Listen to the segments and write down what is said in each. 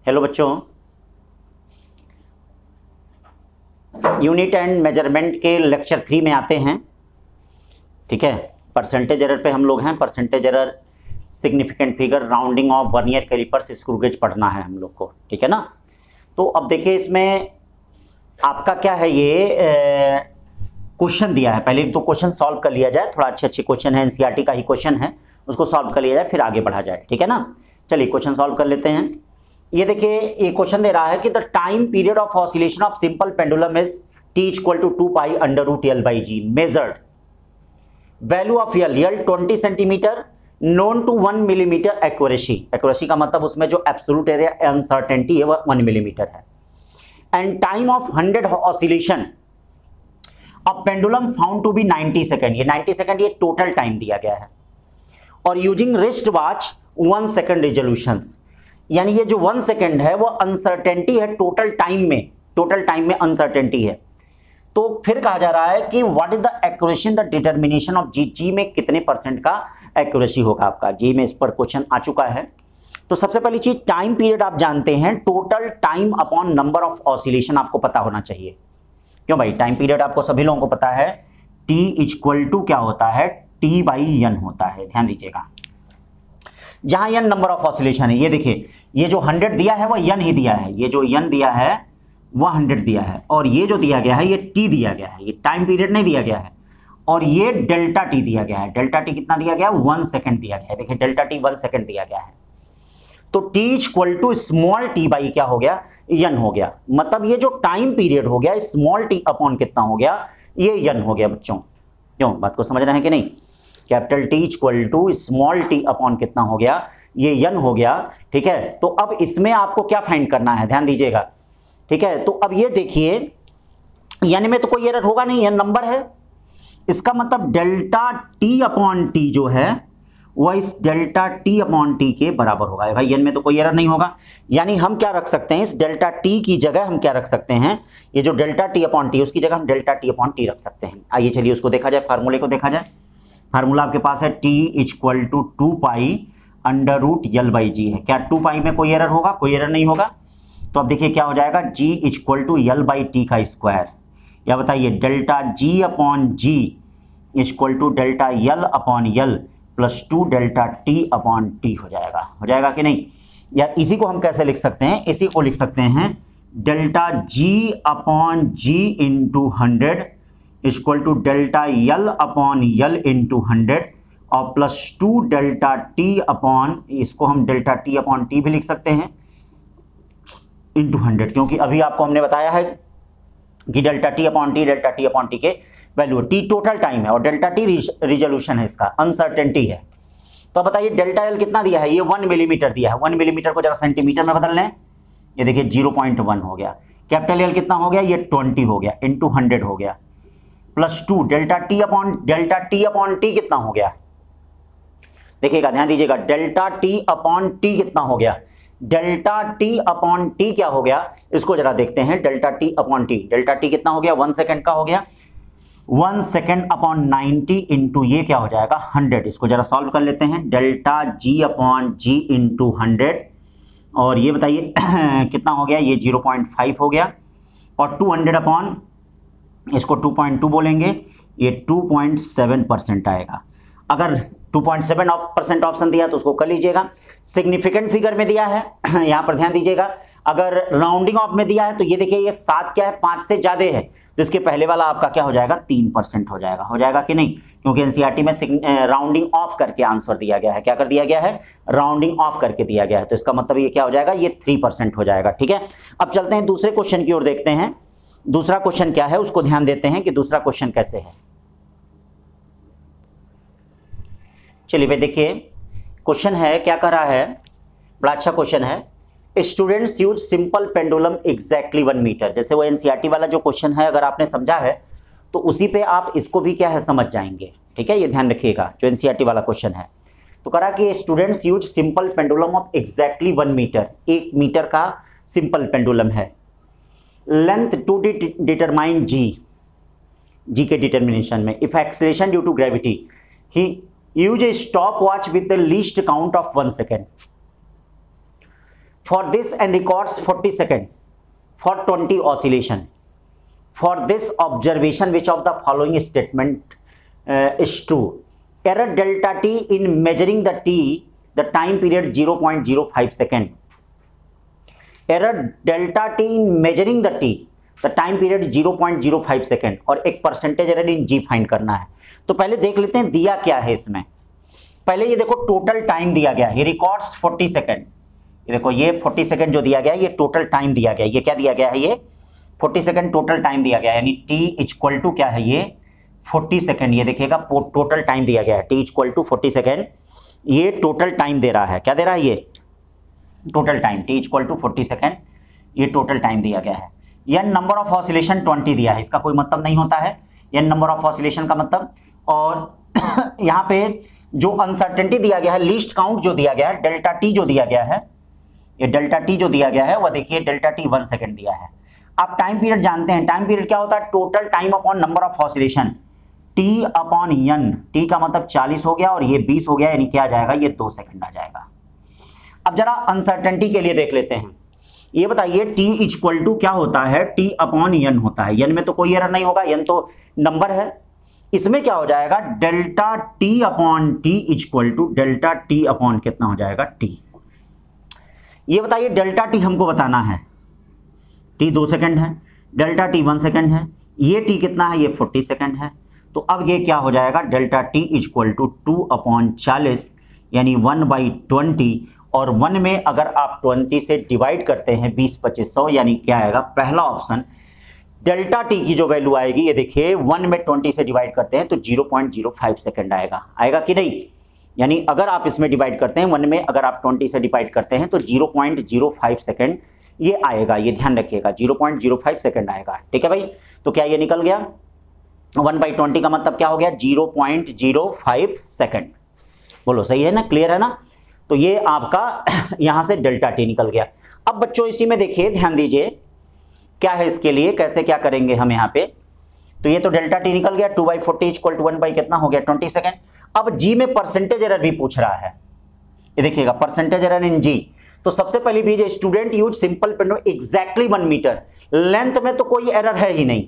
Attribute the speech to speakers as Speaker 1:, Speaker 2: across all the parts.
Speaker 1: Hello बच्चों, unit and measurement के lecture 3 में आते हैं। ठीक है, परसेंटेज एरर पे हम लोग हैं। Percentage error, significant figure, rounding off vernier callipers, screw gauge पढ़ना है हम लोग को। ठीक है ना। तो अब देखिए, इसमें आपका क्या है, ये क्वेश्चन दिया है। पहले तो क्वेश्चन सॉल्व कर लिया जाए, थोड़ा अच्छे क्वेश्चन है, एनसीईआरटी का ही क्वेश्चन है, उसको सॉल्व कर लिया जाए, फिर आगे बढ़ा जाए। ठीक है ना। चलिए क्वेश्चन सॉल्व कर लेते हैं। ये देखिए, ये क्वेश्चन दे रहा है कि the time period of oscillation of simple pendulum is t equal to 2 pi under root L by g. Measured value of L 20 centimetre, known to 1 millimetre accuracy. Accuracy का मतलब उसमें जो एब्सोल्यूट एरिया अनसर्टेनिटी है वह 1 millimetre है। And time of 100 oscillation of pendulum found to be 90 second. ये 90 second ये total time दिया गया है। और using wrist watch 1 second resolutions, यानी ये जो 1 सेकेंड है वो अनसर्टेनिटी है टोटल टाइम में अनसर्टेनिटी है। तो फिर कहा जा रहा है कि what is the accuracy, the determination of g. G में कितने परसेंट का एक्यूरेसी होगा आपका। जी में इस पर क्वेश्चन आ चुका है। तो सबसे पहली चीज, टाइम पीरियड आप जानते हैं, total time upon number of oscillation आपको पता होना चाहिए। क्यों भाई, टाइम पीरियड आपको सभी लोगों को पता है, टी इक्वल टू क्या होता है, टी बाई एन होता है। ध्यान दीजिएगा, जहां एन नंबर ऑफ ऑसिलेशन है। ये देखिए, ये जो 100 दिया है वो एन ही दिया है, ये जो एन दिया है वह 100 दिया है, और ये जो दिया गया है ये टी दिया गया है, ये टाइम पीरियड नहीं दिया गया है। और ये डेल्टा टी दिया गया है। डेल्टा टी कितना दिया गया है, 1 सेकेंड दिया गया है। देखिए, डेल्टा टी 1 सेकेंड दिया गया है। तो T equal to small t by क्या हो गया, एन हो गया। मतलब ये जो टाइम पीरियड हो गया, स्मॉल टी अपॉन कितना हो गया, ये एन हो गया बच्चों। क्यों, बात को समझ रहे हैं कि नहीं। Capital T equal to small t upon कितना हो गया, ये एन हो गया। ठीक है, तो अब इसमें आपको क्या फाइंड करना है, ध्यान दीजिएगा। ठीक है, तो अब ये देखिए, एन में तो कोई एरर होगा नहीं, एन नंबर है। इसका मतलब डेल्टा टी अपॉन टी जो है वह इस डेल्टा टी अपॉन टी के बराबर होगा। भाई एन में तो कोई एरर नहीं होगा, यानी हम क्या रख सकते हैं, इस डेल्टा टी की जगह हम क्या रख सकते हैं, ये जो डेल्टा टी अपॉन टी उसकी जगह हम डेल्टा टी अपॉन टी रख सकते हैं। आइए चलिए उसको देखा जाए, फार्मूले को देखा जाए। फार्मूला आपके पास है T equal to 2 pi under root L by g है। क्या 2 पाई में कोई एरर होगा, कोई एरर नहीं होगा। तो अब देखिए क्या हो जाएगा, g equal to L by T का स्क्वायर, या बताइए delta g upon g equal to delta L upon L plus 2 delta T upon T हो जाएगा कि नहीं। या इसी को हम कैसे लिख सकते हैं, इसी को लिख सकते हैं delta g upon g into 100 equal to delta L upon L into 100 और प्लस 2 डेल्टा टी अपॉन, इसको हम डेल्टा टी अपॉन टी भी लिख सकते हैं, इंटू 100, क्योंकि अभी आपको हमने बताया है कि डेल्टा टी अपॉन टी के वैल्यू, टी टोटल टाइम है और डेल्टा टी रिजोल्यूशन है, इसका अनसर्टेनिटी है। तो बताइए डेल्टा एल कितना दिया है, ये 1 मिलीमीटर दिया है। 1 मिलीमीटर को जरा सेंटीमीटर में बदल लें, ये देखिए 0.1 हो गया। कैपिटल एल कितना हो गया, ये 20 हो गया, इंटू 100 हो गया, plus 2 delta T upon T कितना हो गया, देखिएगा, ध्यान दीजिएगा, डेल्टा टी अपॉन टी कितना हो गया, डेल्टा टी अपॉन टी क्या हो गया, इसको जरा देखते हैं। Delta T upon T, delta T कितना हो गया, 1 सेकेंड का हो गया, 1 सेकेंड अपॉन 90 इंटू ये क्या हो जाएगा 100। इसको जरा सॉल्व कर लेते हैं, delta g upon g into 100, और ये बताइए कितना हो गया, ये 0.5 हो गया, और 200 अपॉन, इसको 2.2 बोलेंगे, ये 2.7% आएगा। अगर 2.7% ऑप्शन दिया तो उसको कर लीजिएगा। सिग्निफिकेंट फिगर में दिया है, यहां पर ध्यान दीजिएगा। अगर राउंडिंग ऑफ में दिया है तो ये देखिए, ये 7 क्या है, 5 से ज्यादा है, तो इसके पहले वाला आपका क्या हो जाएगा, 3% हो जाएगा कि नहीं, क्योंकि एनसीईआरटी में राउंडिंग ऑफ करके आंसर दिया गया है। क्या कर दिया गया है, राउंडिंग ऑफ करके दिया गया है, तो इसका मतलब ये क्या हो जाएगा, ये 3% हो जाएगा। ठीक है, अब चलते हैं दूसरे क्वेश्चन की ओर, देखते हैं दूसरा क्वेश्चन क्या है, उसको ध्यान देते हैं कि दूसरा क्वेश्चन कैसे है। चलिए भाई देखिए, क्वेश्चन है, क्या कर रहा है, बड़ा अच्छा क्वेश्चन है। Students use simple pendulum exactly 1 metre. जैसे वो एनसीईआरटी वाला जो क्वेश्चन है, अगर आपने समझा है तो उसी पे आप इसको भी क्या है समझ जाएंगे। ठीक है, ये ध्यान रखिएगा, जो एनसीईआरटी वाला क्वेश्चन है। तो करा कि students use simple pendulum of exactly 1 metre, 1 metre का सिंपल पेंडुलम है। लेंथ टू डिटरमाइन जी के डिटर्मिनेशन में, if acceleration due to gravity, he use a stop watch with the least count of 1 second. For this and records 40 second for 20 oscillation for this observation which of the following statement is true. Error delta T in measuring the time period 0.05 second. Error delta T in measuring the time period 0.05 second और एक percentage error in g find करना है। तो पहले देख लेते हैं दिया क्या है इसमें। पहले ये देखो टोटल टाइम दिया गया है, रिकॉर्ड्स 40 सेकेंड। ये देखो ये 40 सेकेंड जो दिया गया है ये टोटल टाइम दिया गया है। ये क्या दिया गया है, ये 40 सेकेंड टोटल टाइम दिया गया है, यानी टी इक्वल टू क्या है, ये 40 सेकेंड। ये देखिएगा टोटल टाइम दिया गया है, टी इक्वल टू 40 सेकेंड। ये टोटल टाइम दे रहा है, क्या दे रहा है, ये total time T equal to 40 second, ये टोटल टाइम दिया गया है। यह नंबर ऑफ ऑसिलेशन 20 दिया है, इसका कोई मतलब नहीं होता है यह नंबर ऑफ ऑसिलेशन का मतलब। और यहाँ पे जो अनसर्टेनिटी दिया गया है, लीस्ट काउंट जो दिया गया है, डेल्टा टी जो दिया गया है, ये डेल्टा टी जो दिया गया है वह देखिए डेल्टा टी 1 सेकेंड दिया है। आप टाइम पीरियड जानते हैं, टाइम पीरियड क्या होता है, total time upon number of oscillation, T upon N. T का मतलब 40 हो गया और ये 20 हो गया, यानी क्या आ जाएगा, ये 2 सेकेंड आ जाएगा। अब जरा अनसर्टेनिटी के लिए देख लेते हैं। ये बताइए टी इक्वल टू क्या होता है, टी अपॉन एन होता है। एन में तो कोई एरर नहीं होगा, एन तो नंबर है। इसमें क्या हो जाएगा, delta T upon T equal to delta T upon कितना हो जाएगा, टी। ये बताइए डेल्टा टी हमको बताना है, टी 2 सेकेंड है, डेल्टा टी 1 सेकेंड है, ये टी कितना है, ये 40 सेकेंड है। तो अब ये क्या हो जाएगा, delta T equal to 2 upon 40 यानी 1/20। और 1 में अगर आप 20 से डिवाइड करते हैं 20-2500 यानी क्या आएगा, पहला ऑप्शन डेल्टा टी की जो वैल्यू आएगी, ये देखिए 1 में 20 से डिवाइड करते हैं तो 0.05 सेकेंड आएगा। आएगा कि नहीं, यानी अगर आप इसमें डिवाइड करते हैं 1 में अगर आप 20 से डिवाइड करते हैं तो 0.05 सेकेंड ये आएगा। ये ध्यान रखिएगा 0.05 सेकेंड आएगा, ठीक है भाई। तो क्या ये निकल गया, 1/20 का मतलब क्या हो गया, 0.05 सेकेंड। बोलो सही है ना, क्लियर है ना। तो ये आपका यहां से डेल्टा टी निकल गया। अब बच्चों इसी में देखिए, ध्यान दीजिए क्या है इसके लिए, कैसे क्या करेंगे हम यहाँ पे। तो ये तो डेल्टा टी निकल गया, 2/40 इक्वल टू 1 कितना हो गया, 20 सेकेंड। अब जी में परसेंटेज एरर भी पूछ रहा है, ये देखिएगा परसेंटेज एरर इन जी। तो सबसे पहली चीज, student use simple pen exactly 1 metre. Length में तो कोई एरर है ही नहीं,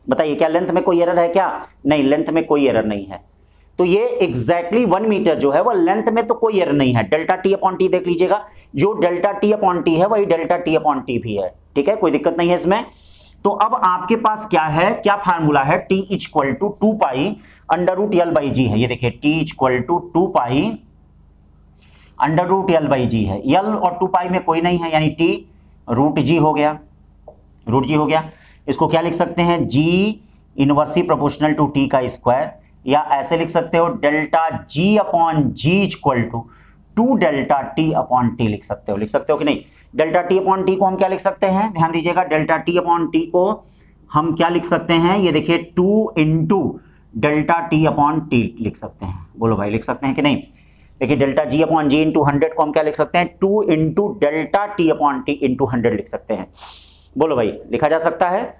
Speaker 1: बताइए क्या लेंथ में कोई एरर है क्या, नहीं, लेंथ में कोई एरर नहीं है। तो ये एग्जैक्टली 1 मीटर जो है वो लेंथ में तो कोई एरर नहीं है। डेल्टा टी अपॉन टी देख लीजिएगा, जो डेल्टा टी अपॉन टी है वही डेल्टा टी अपॉन टी भी है, ठीक है, कोई दिक्कत नहीं है इसमें। तो अब आपके पास क्या है, क्या फार्मूला है, T equal to 2 pi under root L by g है। ये देखिए T equal to 2 pi under root L by g है। एल और 2 पाई में कोई नहीं है, यानी टी रूट जी हो गया, रूट जी हो गया। इसको क्या लिख सकते हैं, g inversely proportional to T का स्क्वायर, या ऐसे लिख सकते हो delta g upon g equal to 2 delta T upon T लिख सकते हो कि नहीं। डेल्टा टी अपॉन टी को हम क्या लिख सकते हैं, ध्यान दीजिएगा, डेल्टा टी अपॉन टी को हम क्या लिख सकते हैं, ये देखिए 2 into delta T upon T लिख सकते हैं। बोलो भाई लिख सकते हैं कि नहीं। देखिए delta g upon g into 100 को हम क्या लिख सकते हैं, 2 into delta T upon T into 100 लिख सकते हैं। बोलो भाई लिखा जा सकता है,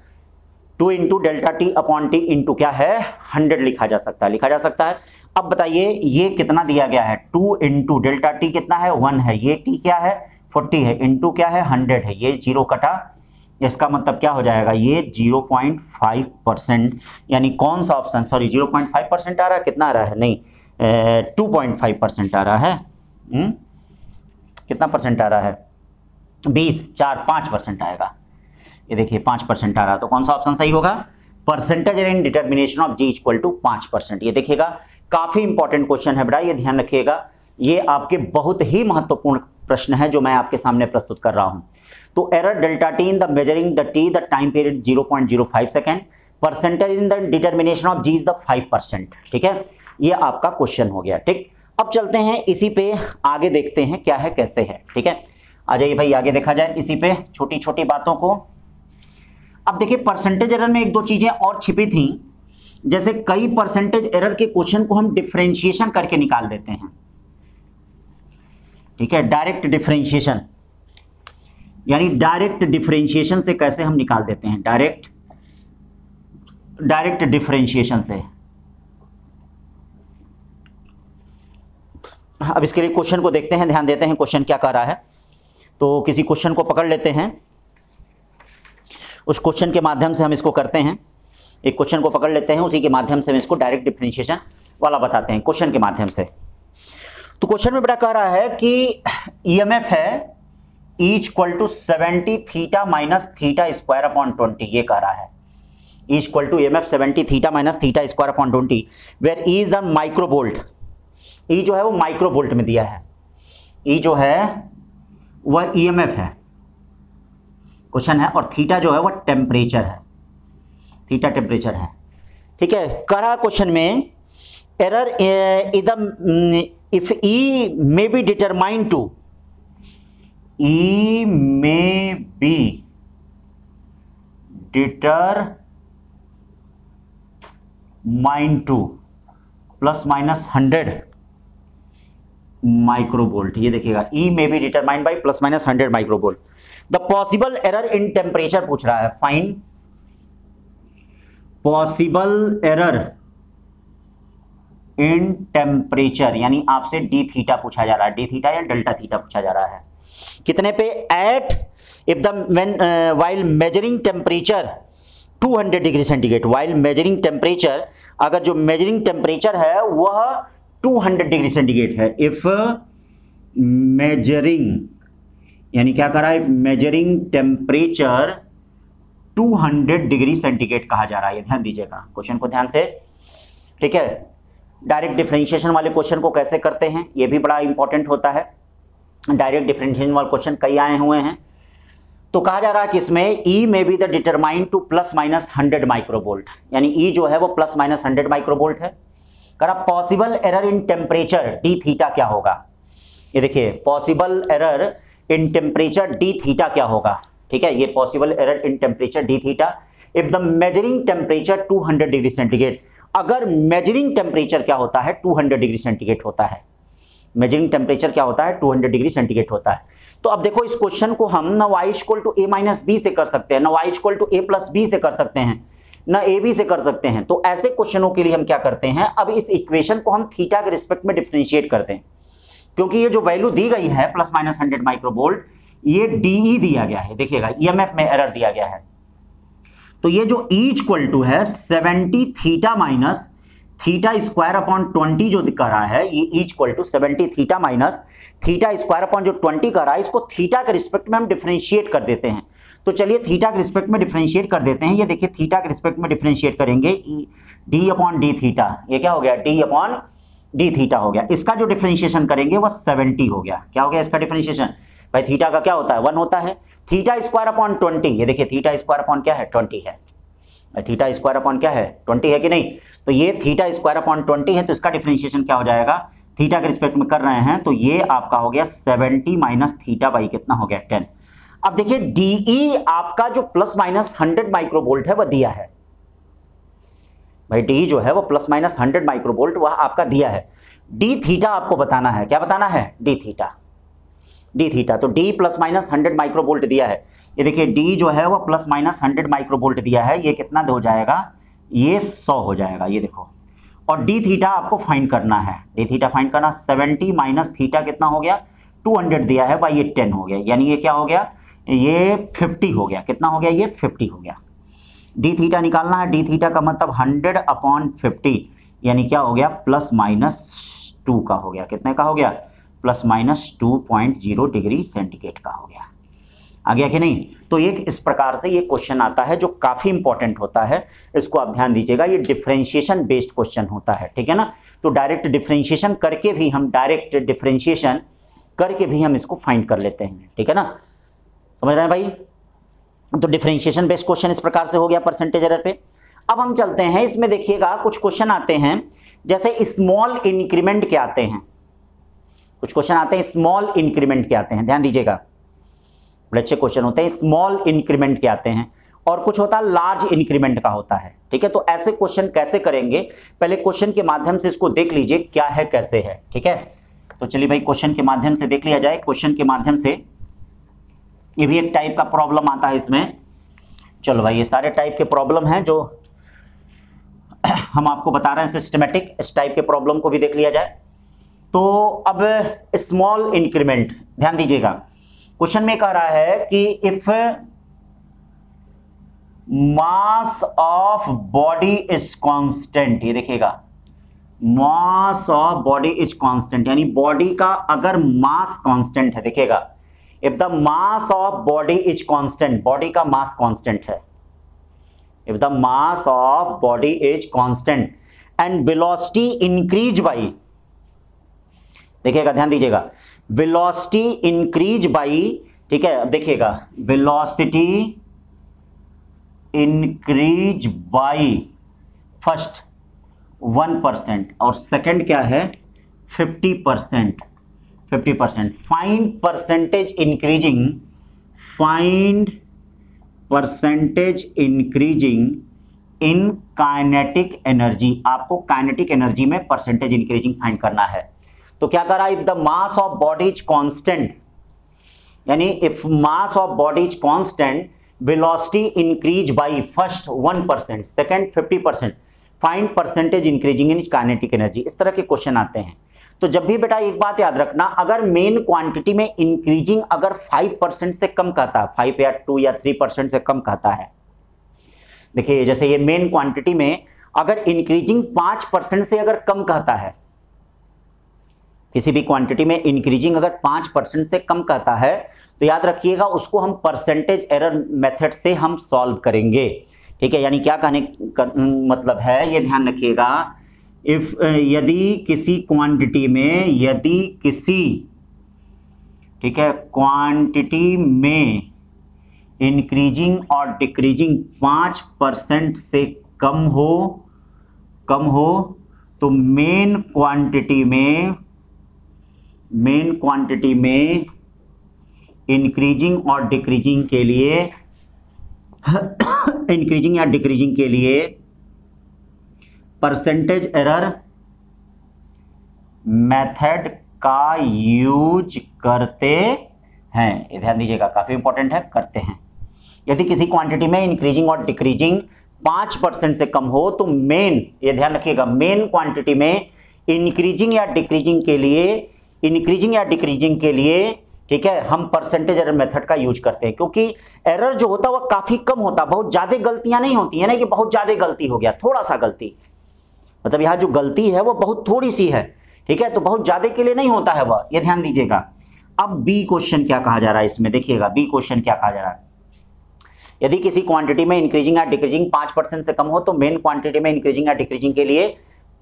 Speaker 1: 2 into delta T upon T into क्या है, 100 लिखा जा सकता है, लिखा जा सकता है। अब बताइए ये कितना दिया गया है, 2 इंटू डेल्टा टी कितना है, 1 है, ये टी क्या है 40 है, इंटू क्या है 100 है, ये 0 कटा, इसका मतलब क्या हो जाएगा, ये 0.5%, यानी कौन सा ऑप्शन, सॉरी 0.5% आ रहा है, कितना आ रहा है, नहीं 2.5% आ रहा है। कितना परसेंट आ रहा है, 5% आएगा। ये देखिए 5% आ रहा है, तो कौन सा ऑप्शन सही होगा, percentage in determination of g equal to 5%। ये देखिएगा काफी इंपॉर्टेंट क्वेश्चन है बेटा, ये ध्यान रखिएगा, ये आपके बहुत ही महत्वपूर्ण प्रश्न है जो मैं आपके सामने प्रस्तुत कर रहा हूं। तो error delta T in the measuring the T the time period 0.05 second, percentage in the determination of g is the 5%, ठीक है, ये आपका क्वेश्चन हो गया। ठीक, अब चलते हैं इसी पे आगे, देखते हैं क्या है कैसे है, ठीक है। आ जाइए भाई आगे देखा जाए इसी पे छोटी छोटी बातों को। अब देखिए परसेंटेज एरर में 1-2 चीजें और छिपी थी, जैसे कई परसेंटेज एरर के क्वेश्चन को हम डिफरेंशिएशन करके निकाल देते हैं, ठीक है, डायरेक्ट डिफरेंशिएशन, यानी डायरेक्ट डिफरेंशिएशन से कैसे हम निकाल देते हैं, डायरेक्ट डिफरेंशिएशन से। अब इसके लिए क्वेश्चन को देखते हैं, ध्यान देते हैं क्वेश्चन क्या कह रहा है। तो किसी क्वेश्चन को पकड़ लेते हैं, उस क्वेश्चन के माध्यम से हम इसको करते हैं। एक क्वेश्चन को पकड़ लेते हैं, उसी के माध्यम से हम इसको डायरेक्ट डिफरेंशिएशन वाला बताते हैं क्वेश्चन के माध्यम से। तो क्वेश्चन में बेटा कह रहा है कि ईएमएफ है E equal to 70 theta minus theta square upon 20, ये कह रहा है E equal to EMF 70 theta minus theta square upon 20, where E is the microvolt. E जो है वो माइक्रोवोल्ट में दिया है, E जो है वह EMF है क्वेश्चन है, और थीटा जो है वह टेम्परेचर है, थीटा टेम्परेचर है। ठीक है, कह रहा क्वेश्चन में error if E may be determined to, E may be determined to plus minus 100 microvolt. ये देखिएगा E may be determined by plus minus 100 microvolt. The possible error in temperature पूछ रहा है, fine possible error in temperature, यानी आपसे d theta पूछा जा रहा है, डी थीटा या डेल्टा थीटा पूछा जा रहा है। कितने पे? At if the when while measuring temperature 200 degree centigrade, while measuring temperature, अगर जो मेजरिंग टेम्परेचर है वह 200 डिग्री सेंटीग्रेड है। इफ मेजरिंग, यानी क्या कर रहा है, मेजरिंग टेम्परेचर 200 डिग्री सेंटीग्रेड कहा जा रहा है। ध्यान दीजिएगा क्वेश्चन को ध्यान से। ठीक है, डायरेक्ट डिफरेंशिएशन वाले क्वेश्चन को कैसे करते हैं ये भी बड़ा इंपॉर्टेंट होता है। डायरेक्ट डिफरेंशिएशन वाले क्वेश्चन कई आए हुए हैं। तो कहा जा रहा है कि इसमें E में be the determined two plus minus 100 microvolt, यानी E जो है वो प्लस माइनस 100 माइक्रोवोल्ट है। करा possible error in temperature D theta क्या होगा, ये देखिए possible error in temperature D theta क्या होगा। ठीक है, ये possible error in temperature D theta if the measuring temperature 200 degree centigrade, अगर मेजरिंग टेम्परेचर क्या होता है 200 डिग्री सेंटीग्रेड होता है, मेजरिंग टेम्परेचर क्या होता है 200 डिग्री सेंटीग्रेड होता है। तो अब देखो इस क्वेश्चन को हम ना y equal to a minus b से कर सकते हैं, ना y equal to a plus b से कर सकते हैं, ना ए बी से कर सकते हैं। तो ऐसे क्वेश्चनों के लिए हम क्या करते हैं, अब इस इक्वेशन को हम थीटा के रिस्पेक्ट में डिफरेंशिएट करते हैं, क्योंकि ये जो वैल्यू दी गई है प्लस माइनस 100 माइक्रोवोल्ट, ये DE दिया गया है, देखिएगा EMF में एरर दिया गया है। तो ये जो E इक्वल टू है 70 theta minus theta square upon 20 जो दिखा रहा है, ये E equal to 70 theta minus theta square upon जो 20 कर रहा है, इसको थीटा के रिस्पेक्ट में हम डिफरेंशिएट कर देते हैं। तो चलिए थीटा के रिस्पेक्ट में डिफरेंशिएट कर देते हैं। ये देखिए थीटा के रिस्पेक्ट में डिफरेंशिएट करेंगे, डी अपॉन डी थीटा, ये क्या हो गया, डी अपॉन डी थीटा हो गया। इसका जो डिफरेंशिएशन करेंगे वह 70 हो गया। क्या हो गया इसका डिफरेंशिएशन, भाई थीटा का क्या होता है 1 होता है, थीटा स्क्वायर अपॉन 20, ये देखिए थीटा स्क्वायर अपॉन क्या है 20 है, थीटा स्क्वायर अपॉन क्या है 20 है कि नहीं। तो ये थीटा स्क्वायर अपॉन 20 है, तो इसका डिफरेंशिएशन क्या हो जाएगा, थीटा के रिस्पेक्ट में कर रहे हैं, तो ये आपका हो गया 70 माइनस थीटा बाई कितना हो गया 10। अब देखिए DE आपका जो प्लस माइनस 100 माइक्रोवोल्ट है वह दिया है, भाई DE जो है वो प्लस माइनस 100 माइक्रोवोल्ट वह आपका दिया है। डी थीटा आपको बताना है, क्या बताना है, डी थीटा, डी थीटा। तो डी प्लस माइनस 100 माइक्रोवोल्ट दिया है, ये देखिए डी जो है वो प्लस माइनस 100 माइक्रोवोल्ट दिया है, ये कितना हो जाएगा, ये 100 हो जाएगा, ये देखो। और डी थीटा आपको फाइंड करना है, डी थीटा फाइंड करना, 70 माइनस थीटा कितना हो गया 200 दिया है भाई, ये 10 हो गया, यानी ये क्या हो गया, ये 50 हो गया, कितना हो गया, ये 50 हो गया। डी थीटा निकालना है, डी थीटा का मतलब 100 अपॉन 50, यानी क्या हो गया प्लस माइनस 2 का हो गया, कितने का हो गया, प्लस माइनस 2.0 डिग्री सेंटीग्रेड का हो गया। आ गया कि नहीं। तो ये इस प्रकार से ये क्वेश्चन आता है जो काफ़ी इंपॉर्टेंट होता है, इसको आप ध्यान दीजिएगा, ये डिफरेंशिएशन बेस्ड क्वेश्चन होता है, ठीक है ना। तो डायरेक्ट डिफरेंशिएशन करके भी हम इसको फाइंड कर लेते हैं, ठीक है ना, समझ रहे हैं भाई। तो डिफरेंशिएशन बेस्ड क्वेश्चन इस प्रकार से हो गया परसेंटेज एरर पे। अब हम चलते हैं, इसमें देखिएगा कुछ क्वेश्चन आते हैं जैसे स्मॉल इंक्रीमेंट के आते हैं, कुछ क्वेश्चन आते हैं स्मॉल इंक्रीमेंट के आते हैं, ध्यान दीजिएगा, बड़े अच्छे क्वेश्चन होते हैं, स्मॉल इंक्रीमेंट के आते हैं, और कुछ होता है लार्ज इंक्रीमेंट का होता है, ठीक है। तो ऐसे क्वेश्चन कैसे करेंगे, पहले क्वेश्चन के माध्यम से इसको देख लीजिए क्या है कैसे है, ठीक है। तो चलिए भाई क्वेश्चन के माध्यम से देख लिया जाए। क्वेश्चन के माध्यम से ये भी एक टाइप का प्रॉब्लम आता है इसमें। चलो भाई ये सारे टाइप के प्रॉब्लम हैं जो हम आपको बता रहे हैं सिस्टमेटिक, इस टाइप के प्रॉब्लम को भी देख लिया जाए। तो अब स्मॉल इंक्रीमेंट, ध्यान दीजिएगा, क्वेश्चन में कह रहा है कि if mass of body is constant, ये देखिएगा मास ऑफ बॉडी इज कांस्टेंट, यानी बॉडी का अगर मास कांस्टेंट है, देखिएगा if the mass of body is constant, body का मास कांस्टेंट है, if the mass of body is constant and velocity increase by, देखिएगा ध्यान दीजिएगा, वेलोसिटी इंक्रीज बाई, ठीक है, अब देखिएगा वेलोसिटी इंक्रीज बाई फर्स्ट 1% और सेकंड क्या है 50%, 50%, find percentage increasing, find percentage increasing in kinetic energy, आपको काइनेटिक एनर्जी में परसेंटेज इंक्रीजिंग फाइंड करना है। तो क्या कर रहा है, if the mass of body is constant, यानी if mass of body is constant velocity increase by first 1%, second 50%, find percentage increasing in kinetic energy, इस तरह के क्वेश्चन आते हैं। तो जब भी बेटा एक बात याद रखना, अगर मेन क्वांटिटी में इंक्रीजिंग अगर 5% से कम कहता है, 5 या 2 या 3% से कम कहता है, देखिए जैसे ये मेन क्वांटिटी में अगर इंक्रीजिंग 5% से अगर कम कहता है, किसी भी क्वांटिटी में इंक्रीजिंग अगर 5% से कम कहता है, तो याद रखिएगा उसको हम परसेंटेज एरर मेथड से हम सॉल्व करेंगे, ठीक है। यानी क्या कहने मतलब है, ये ध्यान रखिएगा, इफ यदि किसी क्वांटिटी में, यदि किसी, ठीक है, क्वांटिटी में इंक्रीजिंग और डिक्रीजिंग 5% से कम हो तो मेन क्वांटिटी में इंक्रीजिंग और डिक्रीजिंग के लिए इंक्रीजिंग या डिक्रीजिंग के लिए परसेंटेज एरर मेथड का यूज करते हैं, ये ध्यान दीजिएगा, काफी इंपॉर्टेंट है, करते हैं। यदि किसी क्वांटिटी में इंक्रीजिंग और डिक्रीजिंग 5% से कम हो तो मेन, ये ध्यान रखिएगा, मेन क्वांटिटी में इंक्रीजिंग या डिक्रीजिंग के लिए, ठीक है, हम परसेंटेज एरर मेथड का यूज करते हैं, क्योंकि एरर जो होता है वह काफी कम होता है, बहुत ज्यादा गलतियां नहीं होती है ना, कि बहुत ज्यादा गलती हो गया, थोड़ा सा गलती, मतलब यहां जो गलती है वो बहुत थोड़ी सी है, ठीक है, तो बहुत ज्यादा के लिए नहीं होता है वह, ये ध्यान दीजिएगा। अब बी क्वेश्चन क्या कहा जा रहा है इसमें, देखिएगा बी क्वेश्चन क्या कहा जा रहा है, यदि किसी क्वांटिटी में इंक्रीजिंग या डिक्रीजिंग 5% से कम हो तो मेन क्वांटिटी में इंक्रीजिंग या डिक्रीजिंग के लिए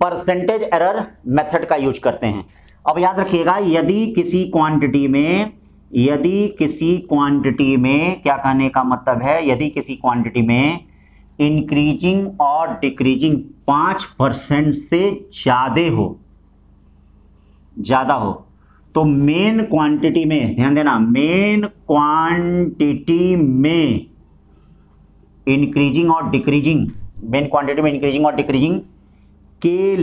Speaker 1: परसेंटेज एरर मेथड का यूज करते हैं। अब याद रखिएगा, यदि किसी क्वांटिटी में क्या कहने का मतलब है, यदि किसी क्वांटिटी में इंक्रीजिंग और डिक्रीजिंग 5% से ज्यादा हो तो मेन क्वांटिटी में, ध्यान देना, मेन क्वांटिटी में इंक्रीजिंग और डिक्रीजिंग, मेन क्वांटिटी में इंक्रीजिंग और डिक्रीजिंग के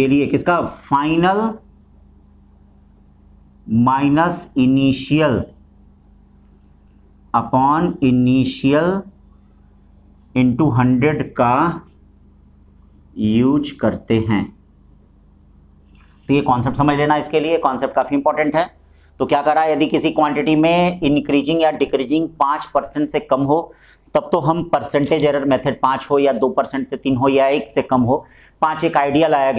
Speaker 1: लिए किसका, final minus initial upon initial into 100 का यूज करते हैं। तो ये कॉन्सेप्ट समझ लेना, इसके लिए कॉन्सेप्ट काफी इंपॉर्टेंट है। तो क्या करा, यदि किसी क्वांटिटी में इंक्रीजिंग या डिक्रीजिंग 5% से कम हो तब तो हम परसेंटेज एरर मेथड 5 हो या 2% से 3 हो या 1 से कम हो, 5 एक आइडिया लगाया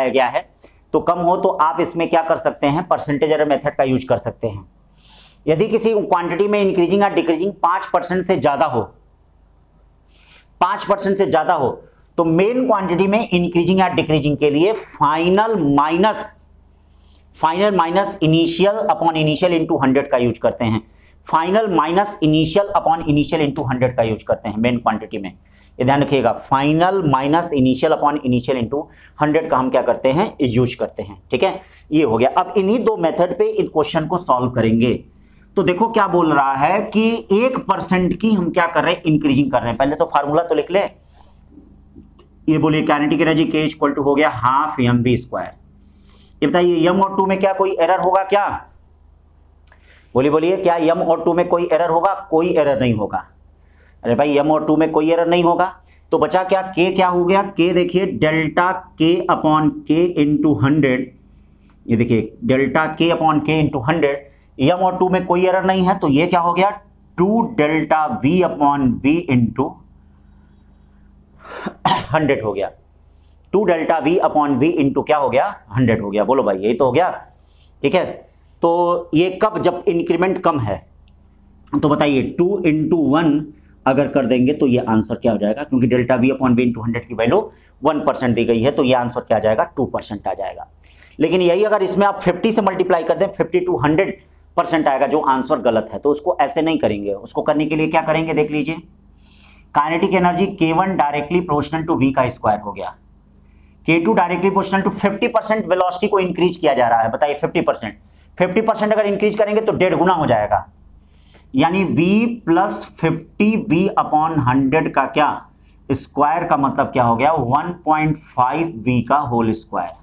Speaker 1: गया है, तो कम हो तो आप इसमें क्या कर सकते हैं, परसेंटेज एरर मेथड का यूज कर सकते हैं। यदि किसी क्वांटिटी में इंक्रीजिंग या डिक्रीजिंग 5% से ज्यादा हो, 5% से ज्यादा हो तो मेन क्वांटिटी में इंक्रीजिंग या डिक्रीजिंग के लिए final minus initial upon initial into 100 का यूज करते हैं, final minus initial upon initial into 100 का यूज करते हैं मेन क्वांटिटी में, ये ध्यान रखिएगा, final minus initial upon initial into 100 का हम क्या करते हैं, यूज करते हैं, ठीक है। ये हो गया। अब इन्हीं दो मेथड पे इन क्वेश्चन को सॉल्व करेंगे। तो देखो क्या बोल रहा है कि 1% की हम क्या कर रहे हैं, इंक्रीजिंग कर रहे हैं। पहले तो फार्मूला तो लिख ले, ये बोलिए kinetic energy K equal to हो गया हाफ mv²। ये बताइए m और 2 में क्या कोई एरर होगा क्या, बोलिए क्या m और 2 में कोई एरर होगा, कोई एरर नहीं होगा। अरे भाई m और 2 में कोई एरर नहीं होगा तो बचा क्या, K क्या हो गया, K देखिए delta K upon K into 100, ये देखिए delta K upon K into 100, यम और 2 में कोई एरर नहीं है, तो ये क्या हो गया 2 delta V upon V into 100 हो गया। 2 delta V upon V into क्या हो गया 100 हो गया। बोलो भाई यही तो हो गया। ठीक है, तो ये कब, जब इंक्रीमेंट कम है। तो बताइए 2 इंटू 1 अगर कर देंगे तो ये आंसर क्या हो जाएगा, क्योंकि delta V upon V into 100 की वैल्यू 1% दी गई है, तो ये आंसर क्या आ जाएगा 2% आ जाएगा। लेकिन यही अगर इसमें आप 50 से मल्टीप्लाई कर दें 50 to 100% आएगा, जो आंसर गलत है। तो उसको ऐसे नहीं करेंगे, उसको करने के लिए क्या करेंगे देख लीजिए। Kinetic energy K1 directly proportional to V का स्क्वायर हो गया, K2 directly proportional to 50% velocity को इंक्रीज किया जा रहा है। बताइए 50% अगर इंक्रीज करेंगे तो 1.5 गुना हो जाएगा, यानी V प्लस 50V अपॉन 100 का क्या स्क्वायर का मतलब क्या हो गया 1.5V का होल स्क्वायर।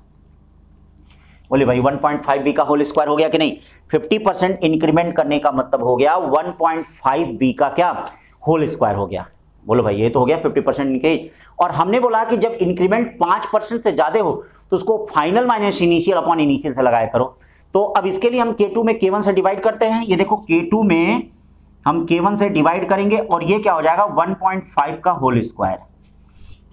Speaker 1: बोले भाई 1.5V का होल स्क्वायर हो गया कि नहीं। 50% इंक्रीमेंट करने का मतलब हो गया 1.5V का क्या होल स्क्वायर हो गया। बोलो भाई ये तो हो गया 50% इंक्रीज। और हमने बोला कि जब इंक्रीमेंट 5% से ज्यादा हो तो उसको final minus initial upon initial से लगाया करो। तो अब इसके लिए हम K2 में K1 से डिवाइड करते हैं। ये देखो K2 में हम K1 से डिवाइड करेंगे और ये क्या हो जाएगा 1.5 का होल स्क्वायर।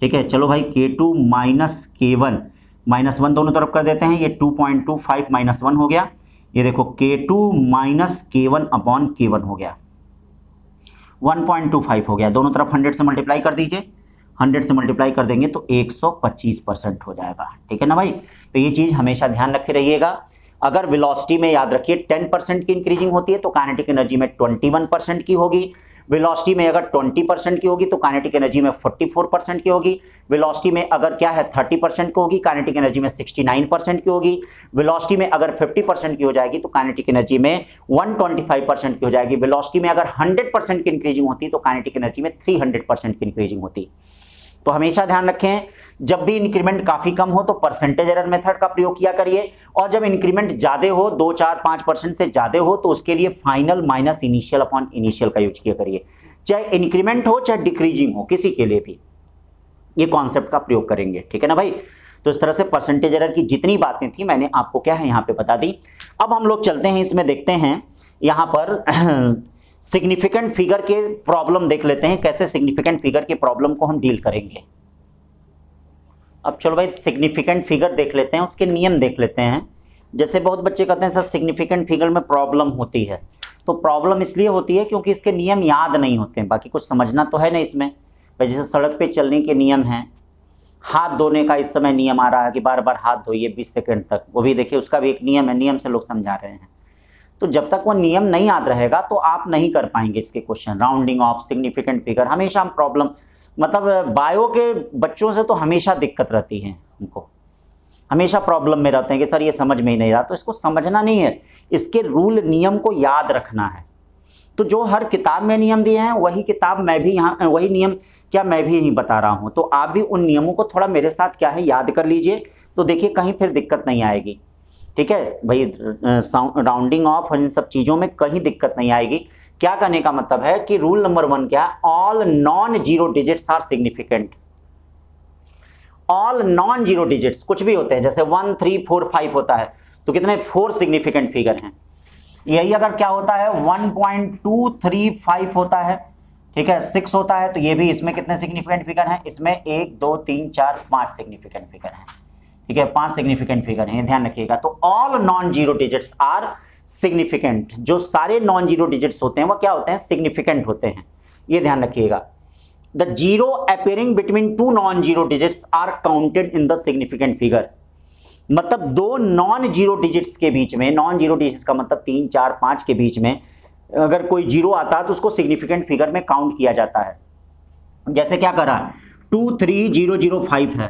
Speaker 1: ठीक है, चलो भाई K2 माइनस K1 माइनस 1 दोनों तरफ कर देते हैं, ये 2.25 माइनस 1 हो गया। ये देखो K2 minus K1 upon K1 हो गया 1.25 हो गया। दोनों तरफ 100 से मल्टीप्लाई कर दीजिए, 100 से मल्टीप्लाई कर देंगे तो 125% हो जाएगा। ठीक है ना भाई। तो ये चीज हमेशा ध्यान रखे रहिएगा। अगर वेलोसिटी में याद रखिए 10% की इंक्रीजिंग होती है तो काइनेटिक एनर्जी में 21% की होगी। वेलोसिटी में अगर 20% की होगी तो काइनेटिक एनर्जी में 44% की होगी। वेलोसिटी में अगर क्या है 30% की होगी, काइनेटिक एनर्जी में 69% की होगी। वेलोसिटी में अगर 50% की हो जाएगी तो काइनेटिक एनर्जी में 125% की हो जाएगी। वेलोसिटी में अगर 100% की इंक्रीजिंग होती तो काइनेटिक एनर्जी में 300% की इंक्रीजिंग होती। तो हमेशा ध्यान रखें, जब भी इंक्रीमेंट काफी कम हो तो परसेंटेज एरर मेथड का प्रयोग किया करिए, और जब इंक्रीमेंट ज्यादा हो 2, 4, 5% से ज्यादा हो तो उसके लिए final minus initial upon initial का यूज किया करिए। चाहे इंक्रीमेंट हो चाहे डिक्रीजिंग हो, किसी के लिए भी ये कॉन्सेप्ट का प्रयोग करेंगे। ठीक है ना भाई। तो इस तरह से परसेंटेज एरर की जितनी बातें थी मैंने आपको क्या है यहाँ पे बता दी। अब हम लोग चलते हैं इसमें, देखते हैं यहाँ पर सिग्निफिकेंट फिगर के प्रॉब्लम देख लेते हैं, कैसे सिग्निफिकेंट फिगर के प्रॉब्लम को हम डील करेंगे। अब चलो भाई सिग्निफिकेंट फिगर देख लेते हैं, उसके नियम देख लेते हैं। जैसे बहुत बच्चे कहते हैं सर सिग्निफिकेंट फिगर में प्रॉब्लम होती है, तो प्रॉब्लम इसलिए होती है क्योंकि इसके नियम याद नहीं होते हैं। बाकी कुछ समझना तो है नहीं इसमें। भाई जैसे सड़क पे चलने के नियम हैं, हाथ धोने का इस समय नियम आ रहा है कि बार बार हाथ धोइए 20 सेकंड तक, वो भी देखिए उसका भी एक नियम है, नियम से लोग समझा रहे हैं। तो जब तक वो नियम नहीं याद रहेगा तो आप नहीं कर पाएंगे इसके question. Rounding off, significant figure, हमेशा हम प्रॉब्लम, मतलब बायो के बच्चों से तो हमेशा दिक्कत रहती है, उनको हमेशा प्रॉब्लम में रहते हैं कि सर ये समझ में ही नहीं रहा। तो इसको समझना नहीं है, इसके रूल नियम को याद रखना है। तो जो हर किताब में नियम दिए हैं वही किताब मैं भी यहाँ, वही नियम क्या मैं भी यहीं बता रहा हूँ। तो आप भी उन नियमों को थोड़ा मेरे साथ क्या है याद कर लीजिए, तो देखिए कहीं फिर दिक्कत नहीं आएगी। ठीक है भाई, राउंडिंग ऑफ और इन सब चीज़ों में कहीं दिक्कत नहीं आएगी। क्या करने का मतलब है कि रूल नंबर 1 क्या है, all non zero digits are significant. All non zero digits कुछ भी होते हैं, जैसे 1, 3, 4, 5 होता है तो कितने 4 सिग्निफिकेंट फिगर हैं। यही अगर क्या होता है 1.235 होता है, ठीक है 6 होता है, तो ये भी इसमें कितने सिग्निफिकेंट फिगर हैं, इसमें 1, 2, 3, 4, 5 सिग्निफिकेंट फिगर हैं। ठीक है 5 सिग्निफिकेंट फिगर हैं, ध्यान रखिएगा। तो all non zero digits are significant. जो सारे नॉन जीरो डिजिट्स होते हैं वो क्या होते हैं, सिग्निफिकेंट होते हैं, ये ध्यान रखिएगा। The zero appearing between 2 non zero digits are counted in the significant figure. मतलब 2 नॉन जीरो डिजिट्स के बीच में, नॉन जीरो डिजिट्स का मतलब 3, 4, 5 के बीच में अगर कोई जीरो आता है तो उसको सिग्निफिकेंट फिगर में काउंट किया जाता है। जैसे क्या करा 23005 है,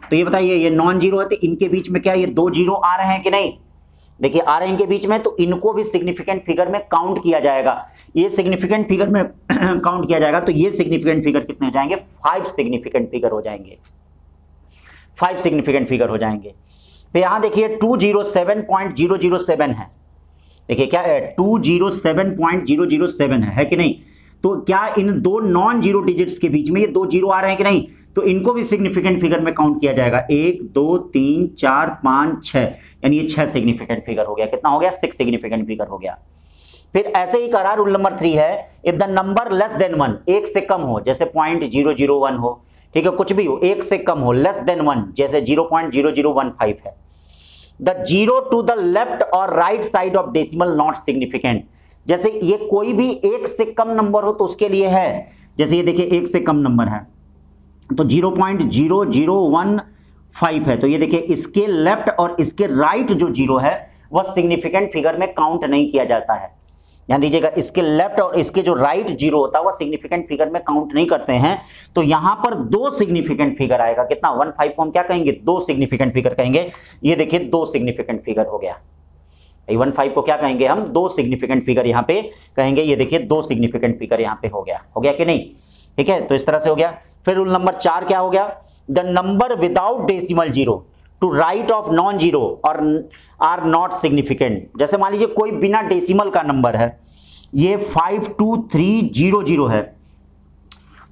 Speaker 1: तो ये बताइए ये नॉन जीरो है तो इनके बीच में क्या ये 2 जीरो आ रहे हैं कि नहीं, देखिए आ रहे हैं इनके बीच में, तो इनको भी सिग्निफिकेंट फिगर में काउंट किया जाएगा। ये सिग्निफिकेंट फिगर में काउंट किया जाएगा, तो ये सिग्निफिकेंट फिगर कितने हो जाएंगे, 5 सिग्निफिकेंट फिगर हो जाएंगे, 5 सिग्निफिकेंट फिगर हो जाएंगे। तो यहां देखिए 207.007 है, देखिए क्या है 207.007 है कि नहीं। तो क्या इन 2 नॉन जीरो डिजिट्स के बीच में ये 2 जीरो आ रहे हैं कि नहीं, तो इनको भी सिग्निफिकेंट फिगर में काउंट किया जाएगा। 1 2 3 4 5 6, यानी ये 6 सिग्निफिकेंट फिगर हो गया। कितना हो गया? 6 सिग्निफिकेंट फिगर हो गया। फिर ऐसे ही करा रूल नंबर 3 है, if the number less than 1, एक से कम हो, जैसे 0.001 हो, ठीक है, कुछ भी हो, एक से कम हो, लेस देन 1 जैसे 0.0015 है, the zero to the left और right side of decimal not significant. जैसे ये कोई भी एक से कम नंबर हो तो उसके लिए है, जैसे ये देखिए एक से कम नंबर है तो 0.0015 है, तो ये देखिए इसके लेफ्ट और इसके राइट जो जीरो है वह सिग्निफिकेंट फिगर में काउंट नहीं किया जाता है। ध्यान दीजिएगा, इसके लेफ्ट और इसके जो राइट जीरो होता है वह सिग्निफिकेंट फिगर में काउंट नहीं करते हैं। तो यहां पर 2 सिग्निफिकेंट फिगर आएगा। कितना? 15 को हम क्या कहेंगे? 2 सिग्निफिकेंट फिगर कहेंगे। ये देखिए 2 सिग्निफिकेंट फिगर हो गया। 15 को क्या कहेंगे हम? 2 सिग्निफिकेंट फिगर यहां पे कहेंगे। ये देखिए 2 सिग्निफिकेंट फिगर यहां पे हो गया। हो गया कि नहीं? ठीक है, तो इस तरह से हो गया। फिर रूल नंबर 4 क्या हो गया? The number without decimal zero to right of non zero और आर नॉट सिग्निफिकेंट। जैसे मान लीजिए कोई बिना डेसिमल का नंबर है, ये 52300 है,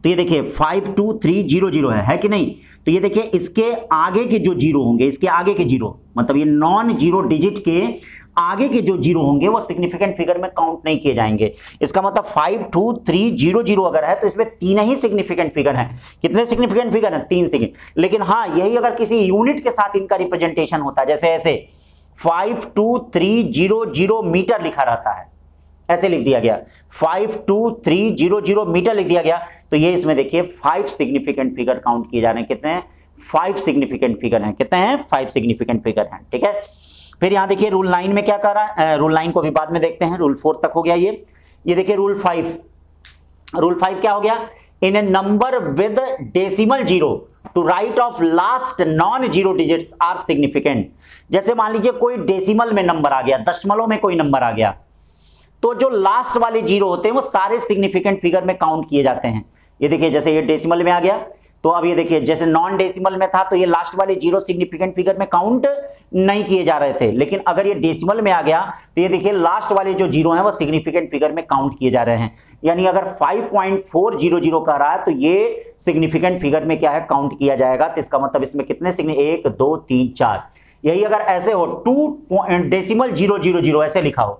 Speaker 1: तो ये देखिए 52300 है कि नहीं? तो ये देखिए इसके आगे के जो जीरो होंगे, इसके आगे के जीरो मतलब ये नॉन जीरो डिजिट के आगे के जो जीरो होंगे वो सिग्निफिकेंट फिगर में काउंट नहीं किए जाएंगे। इसका मतलब 52300 अगर है तो इसमें 3 ही सिग्निफिकेंट फिगर हैं। कितने सिग्निफिकेंट फिगर हैं? 3 सिग्निफिकेंट। लेकिन हाँ, यही अगर किसी यूनिट के साथ इनका रिप्रेजेंटेशन होता है, जैसे ऐसे 52300 मीटर लिखा रहता है, ऐसे लिख दिया गया 52300 मीटर लिख दिया गया, तो ये इसमें देखिए 5 सिग्निफिकेंट फिगर काउंट किए जा रहे हैं। कितने हैं? 5 सिग्निफिकेंट फिगर हैं। कितने हैं? 5 सिग्निफिकेंट फिगर हैं। ठीक है, फिर यहां देखिए रूल 9 में क्या कर रहा है, रूल 9 को भी बाद में देखते हैं, रूल 4 तक हो गया ये देखिए रूल 5। रूल 5 क्या हो गया? In a number with decimal zero to right of last non zero digits are significant. जैसे मान लीजिए कोई डेसिमल में नंबर आ गया, दशमलव में कोई नंबर आ गया, तो जो लास्ट वाले जीरो होते हैं वो सारे सिग्निफिकेंट फिगर में काउंट किए जाते हैं। ये देखिए जैसे ये डेसिमल में आ गया, तो अब ये देखिए जैसे नॉन डेसिमल में था तो ये लास्ट वाले जीरो सिग्निफिकेंट फिगर में काउंट नहीं किए जा रहे थे, लेकिन अगर ये डेसिमल में आ गया तो ये देखिए लास्ट वाले जो जीरो हैं वो सिग्निफिकेंट फिगर में काउंट किए जा रहे हैं। यानी अगर 5.400 का रहा है तो ये सिग्निफिकेंट फिगर में क्या है? काउंट किया जाएगा। तो इसका मतलब इसमें कितने 1 2 3 4, यही अगर ऐसे हो 2.0000 ऐसे लिखा हो,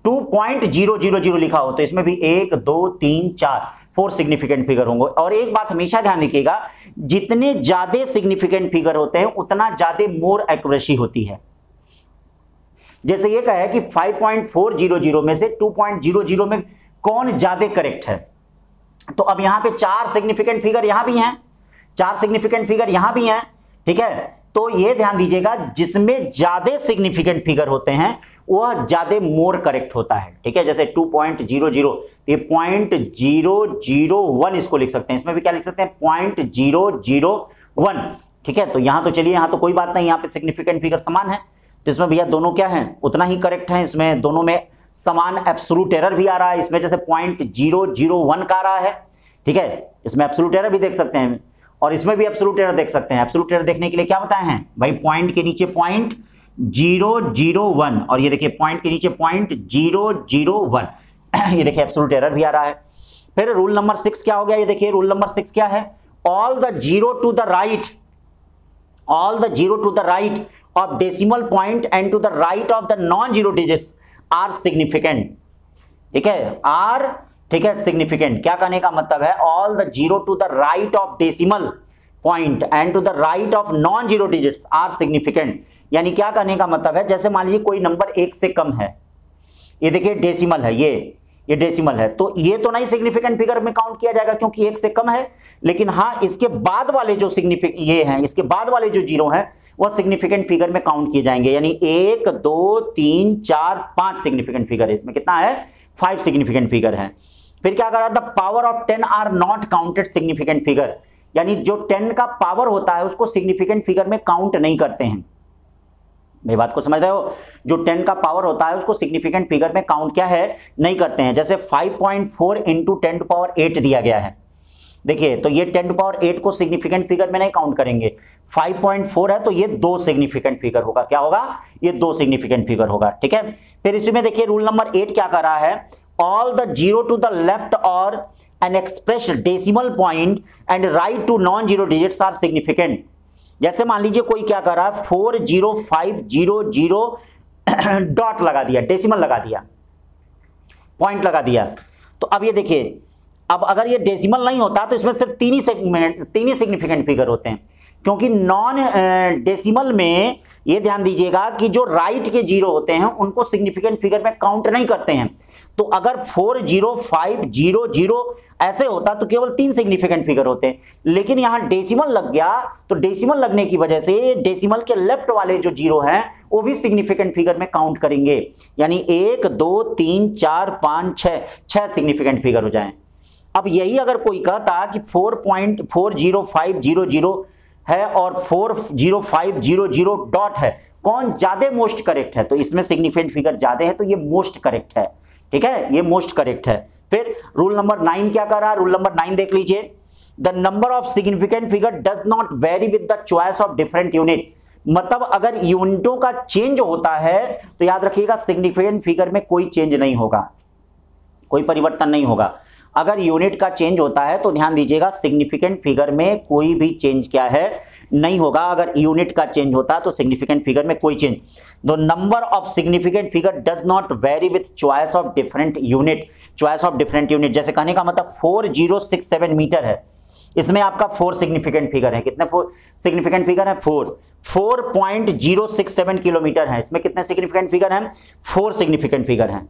Speaker 1: 2.000 लिखा हो, तो इसमें भी 1 2 3 4 सिग्निफिकेंट फिगर होंगे। और एक बात हमेशा ध्यान रखिएगा, जितने ज्यादा सिग्निफिकेंट फिगर होते हैं उतना ज्यादा मोर एक्यूरेसी होती है। जैसे ये कहा है कि 5.400 में से 2.00 में कौन ज्यादा करेक्ट है, तो अब यहां पे 4 सिग्निफिकेंट फिगर यहां भी हैं, 4 सिग्निफिकेंट फिगर यहां भी हैं। ठीक है, तो ये ध्यान दीजिएगा, जिसमें ज्यादा सिग्निफिकेंट फिगर होते हैं वह ज्यादा मोर करेक्ट होता है। ठीक है, जैसे 2.00 तो ये 0.001 इसको लिख सकते हैं, इसमें भी क्या लिख सकते हैं? 0.001। ठीक है, तो यहां तो चलिए, यहां तो कोई बात नहीं, यहां पे सिग्निफिकेंट फिगर समान है, तो इसमें भैया दोनों क्या है? उतना ही करेक्ट है। इसमें दोनों में समान एब्सोल्यूट एरर भी आ रहा है, इसमें जैसे 0.001 का आ रहा है। ठीक है, इसमें एब्सोल्यूट एरर भी देख सकते हैं और इसमें भी एब्सोल्यूट एरर देख सकते हैं। एब्सोल्यूट एरर देखने के लिए क्या बताए हैं भाई? पॉइंट के नीचे 0.001 और ये देखिए पॉइंट के नीचे 0.001 ये देखिए एब्सोल्यूट एरर भी आ रहा है। फिर रूल नंबर 6 क्या हो गया? ये देखिए रूल नंबर 6 क्या है? All the zero to the right of decimal point and to the right of the non zero digits are significant. ठीक है, आर, ठीक है, सिग्निफिकेंट। क्या कहने का मतलब है? All the zero to the right of decimal point and to the right of non zero digits are significant. यानी क्या कहने का मतलब है, जैसे मान लीजिए कोई नंबर 1 से कम है, ये देखिए डेसिमल है, ये डेसिमल है, तो ये तो नहीं सिग्निफिकेंट फिगर में काउंट किया जाएगा क्योंकि 1 से कम है, लेकिन हाँ इसके बाद वाले जो ये हैं, इसके बाद वाले जो जीरो हैं वह सिग्निफिकेंट फिगर में काउंट किए जाएंगे। यानी 1 2 3 4 5 सिग्निफिकेंट फिगर है, इसमें कितना है? 5 सिग्निफिकेंट फिगर है। फिर क्या करा? The power of 10 are not counted significant figure. यानी जो 10 का पावर होता है उसको सिग्निफिकेंट फिगर में काउंट नहीं करते हैं। मेरी बात को समझ रहे हो? जो 10 का पावर होता है उसको सिग्निफिकेंट फिगर में काउंट क्या है? नहीं करते हैं। जैसे 5.4 इंटू 10⁸ दिया गया है, देखिए तो ये 10⁸ को सिग्निफिकेंट फिगर में नहीं काउंट करेंगे। 5.4 है तो ये 2 सिग्निफिकेंट फिगर होगा। क्या होगा? ये 2 सिग्निफिकेंट फिगर होगा। ठीक है, फिर इसी में देखिए रूल नंबर 8 क्या कर रहा है? all the zero to the left or an expressed decimal point and right to non-zero digits are significant। जैसे मान लीजिए कोई क्या कर रहा है 40500 डॉट लगा दिया, डेसिमल लगा दिया, पॉइंट लगा दिया। तो अब ये देखिए, अब अगर ये डेसिमल नहीं होता तो इसमें सिर्फ तीन ही सिग्निफिकेंट फिगर होते हैं, क्योंकि नॉन डेसिमल में ये ध्यान दीजिएगा कि जो राइट के जीरो होते हैं उनको सिग्निफिकेंट फिगर में काउंट नहीं करते हैं। तो अगर 40500 ऐसे होता तो केवल तीन सिग्निफिकेंट फिगर होते हैं, लेकिन यहां डेसिमल लग गया, तो डेसिमल लगने की वजह से डेसिमल के लेफ्ट वाले जो जीरो हैं वो भी सिग्निफिकेंट फिगर में काउंट करेंगे, यानी 1 2 3 4 5 6 सिग्निफिकेंट फिगर हो जाएं। अब यही अगर कोई कहता कि 4.40500 है और 40500 डॉट है, कौन ज्यादा मोस्ट करेक्ट है, तो इसमें सिग्निफिकेंट फिगर ज्यादा है तो ये मोस्ट करेक्ट है। ठीक है, ये मोस्ट करेक्ट है। फिर रूल नंबर 9 क्या कर रहा है, रूल नंबर 9 देख लीजिए, the number of significant figure does not very with the choice of different unit. मतलब अगर यूनिटों का चेंज होता है तो याद रखिएगा सिग्निफिकेंट फिगर में कोई चेंज नहीं होगा, कोई परिवर्तन नहीं होगा। अगर यूनिट का चेंज होता है तो ध्यान दीजिएगा सिग्निफिकेंट फिगर में कोई भी चेंज क्या है, नहीं होगा। अगर यूनिट का चेंज होता है तो सिग्निफिकेंट फिगर में कोई change. The number of significant figure does not very with choice of different unit. Choice of different unit जैसे कहने का मतलब 4067 मीटर है, इसमें आपका 4 सिग्निफिकेंट फिगर है। कितने 4 सिग्निफिकेंट फिगर है? 4.067 किलोमीटर है, इसमें कितने सिग्निफिकेंट फिगर हैं? 4 सिग्निफिकेंट फिगर हैं।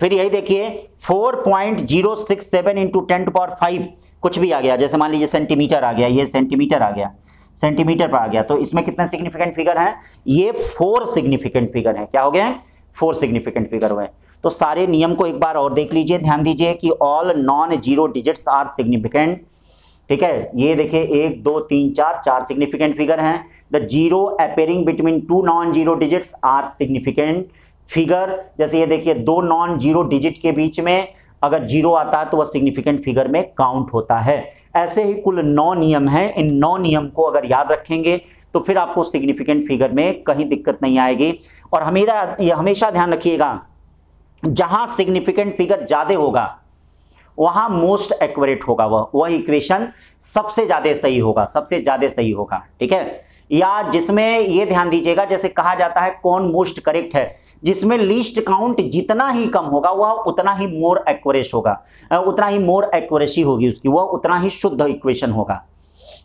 Speaker 1: फिर यही देखिए 4.067 इंटू 10⁵ कुछ भी आ गया, जैसे मान लीजिए सेंटीमीटर आ गया, ये सेंटीमीटर आ गया, सेंटीमीटर पर आ गया, तो इसमें कितने सिग्निफिकेंट फिगर हैं? ये 4 सिग्निफिकेंट फिगर हैं। क्या हो गए हैं? 4 सिग्निफिकेंट फिगर हुए। तो सारे नियम को एक बार और देख लीजिए, ध्यान दीजिए कि all non zero digits are significant. ठीक है, ये देखिए 1 2 3 4 सिग्निफिकेंट फिगर हैं। The zero appearing between 2 non zero digits are significant figure. जैसे ये देखिए 2 नॉन जीरो डिजिट के बीच में अगर जीरो आता है तो वह सिग्निफिकेंट फिगर में काउंट होता है। ऐसे ही कुल 9 नियम हैं, इन 9 नियम को अगर याद रखेंगे तो फिर आपको सिग्निफिकेंट फिगर में कहीं दिक्कत नहीं आएगी। और हमेशा ध्यान रखिएगा, जहां सिग्निफिकेंट फिगर ज्यादा होगा वहां मोस्ट एक्यूरेट होगा, वह इक्वेशन सबसे ज्यादा सही होगा, सबसे ज्यादा सही होगा। ठीक है, या जिसमें ये ध्यान दीजिएगा, जैसे कहा जाता है कौन मोस्ट करेक्ट है, जिसमें लीस्ट काउंट जितना ही कम होगा वह उतना ही मोर एक्यूरेट होगा, उतना ही मोर एक्यूरेसी होगी उसकी, वह उतना ही शुद्ध इक्वेशन होगा।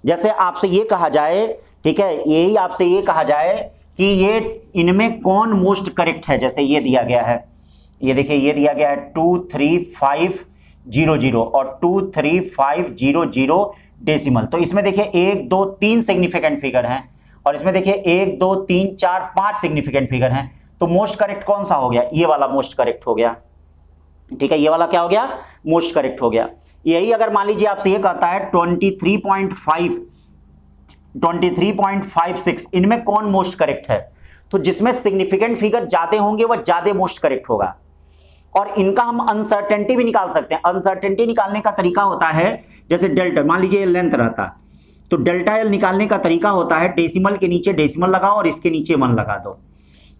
Speaker 1: जैसे आपसे ये कहा जाए, ठीक है, यही आपसे ये कहा जाए कि ये इनमें कौन मोस्ट करेक्ट है, जैसे ये दिया गया है, ये देखिए ये दिया गया है 23500 और 23500 डेसिमल। तो इसमें देखिए 1 2 3 सिग्निफिकेंट फिगर हैं और इसमें देखिए 1 2 3 4 5 सिग्निफिकेंट फिगर हैं। तो मोस्ट करेक्ट कौन सा हो गया? ये वाला मोस्ट करेक्ट हो गया। ठीक है, ये वाला क्या हो गया? मोस्ट करेक्ट हो गया। यही अगर मान लीजिए आपसे ये कहता है 23.56 इनमें कौन मोस्ट करेक्ट है, तो जिसमें सिग्निफिकेंट फिगर ज्यादा होंगे वह ज्यादा मोस्ट करेक्ट होगा। और इनका हम अनसर्टेनिटी भी निकाल सकते हैं। अनसर्टेनिटी निकालने का तरीका होता है, जैसे डेल्टा, मान लीजिए लेंथ रहता तो डेल्टा एल निकालने का तरीका होता है डेसिमल के नीचे डेसिमल लगाओ और इसके नीचे 1 लगा दो।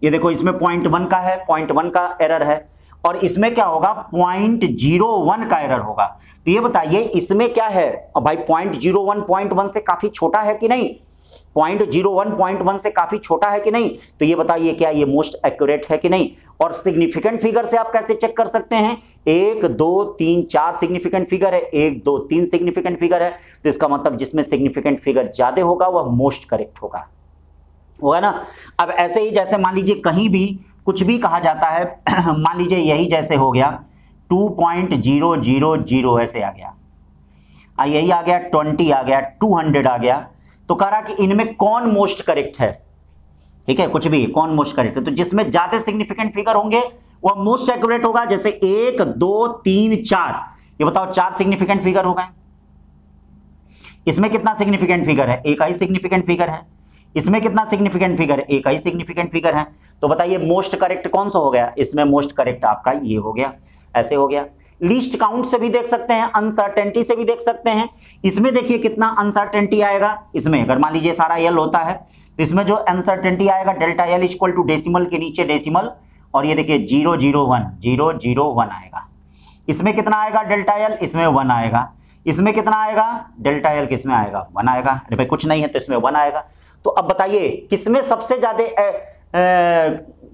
Speaker 1: ये देखो इसमें 0.1 का है, 0.1 का एरर है, और इसमें क्या होगा? 0.01 का एरर होगा। तो ये बताइए इसमें क्या है? अब भाई 0.01 0.1 से काफी छोटा है कि नहीं? 0.01 0.1 से काफी छोटा है कि नहीं? तो ये बताइए क्या ये मोस्ट एक्यूरेट है कि नहीं? और सिग्निफिकेंट फिगर से आप कैसे चेक कर सकते हैं? 1 2 3 4 सिग्निफिकेंट फिगर है, 1 2 3 सिग्निफिकेंट फिगर है, तो इसका मतलब जिसमें सिग्निफिकेंट फिगर ज्यादा होगा वह मोस्ट करेक्ट होगा ना। अब ऐसे ही जैसे मान लीजिए कहीं भी कुछ भी कहा जाता है, मान लीजिए यही जैसे हो गया 2.000 ऐसे आ गया, यही आ गया 20 आ गया, 200 आ गया, तो कह रहा कि इनमें कौन मोस्ट करेक्ट है। ठीक है, कुछ भी कौन मोस्ट करेक्ट है, तो जिसमें ज्यादा सिग्निफिकेंट फिगर होंगे वह मोस्ट एक्यूरेट होगा। जैसे 1 2 3 4, ये बताओ 4 सिग्निफिकेंट फिगर हो गए। इसमें कितना सिग्निफिकेंट फिगर है? एक ही सिग्निफिकेंट फिगर है। इसमें कितना सिग्निफिकेंट फिगर है? एक ही सिग्निफिकेंट फिगर है। तो बताइए मोस्ट करेक्ट कौन सा हो गया? इसमें मोस्ट करेक्ट आपका ये हो गया, ऐसे हो गया। लीस्ट काउंट से भी देख सकते हैं, अनसर्टेनिटी से भी देख सकते हैं। इसमें देखिए कितना अनसर्टेनिटी आएगा। इसमें अगर मान लीजिए सारा एल होता है तो इसमें जो अनसर्टेनिटी आएगा delta L equal to decimal के नीचे डेसिमल, और ये देखिए 001 आएगा। इसमें कितना आएगा डेल्टा एल, इसमें 1 आएगा, इसमें कितना आएगा डेल्टा एल, किसमें आएगा 1 आएगा। अरे भाई कुछ नहीं है तो इसमें 1 आएगा। तो अब बताइए किसमें सबसे ज्यादा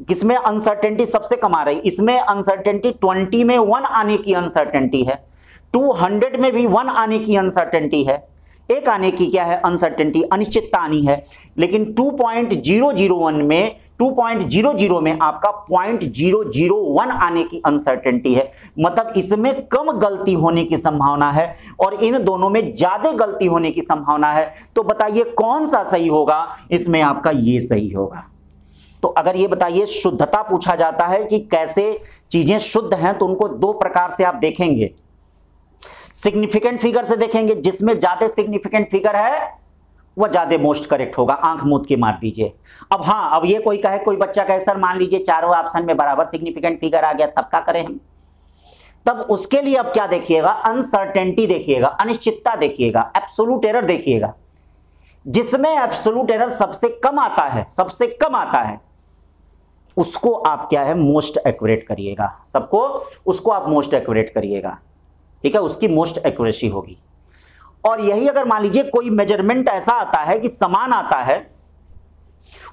Speaker 1: किसमें अनसर्टेनिटी सबसे कम आ रही? इसमें अनसर्टेनिटी 20 में 1 आने की अनसर्टेनिटी है, 200 में भी 1 आने की अनसर्टेनिटी है, एक आने की क्या है अनसर्टेनिटी, अनिश्चितता आनी है। लेकिन 2.001 में 2.00 में आपका 0.001 आने की अनसर्टेनिटी है, मतलब इसमें कम गलती होने की संभावना है और इन दोनों में ज्यादा गलती होने की संभावना है। तो बताइए कौन सा सही होगा? इसमें आपका ये सही होगा। तो अगर ये बताइए शुद्धता पूछा जाता है कि कैसे चीजें शुद्ध हैं, तो उनको दो प्रकार से आप देखेंगे। सिग्निफिकेंट फिगर से देखेंगे, जिसमें ज्यादा सिग्निफिकेंट फिगर है वह ज्यादा मोस्ट करेक्ट होगा, आंख मूंद के मार दीजिए। अब हाँ, अब ये कोई कहे, कोई बच्चा कहे सर मान लीजिए चारों ऑप्शन में बराबर सिग्निफिकेंट फिगर आ गया, तब क्या करें हम? तब उसके लिए अब क्या देखिएगा, अनसर्टेनिटी देखिएगा, अनिश्चितता देखिएगा, एब्सोल्यूट एरर देखिएगा। जिसमें एब्सोल्यूट एरर सबसे कम आता है, सबसे कम आता है, उसको आप क्या है मोस्ट एक्यूरेट करिएगा, सबको उसको आप मोस्ट एक्यूरेट करिएगा, ठीक है, उसकी मोस्ट एक्यूरेसी होगी। और यही अगर मान लीजिए कोई मेजरमेंट ऐसा आता है कि समान आता है,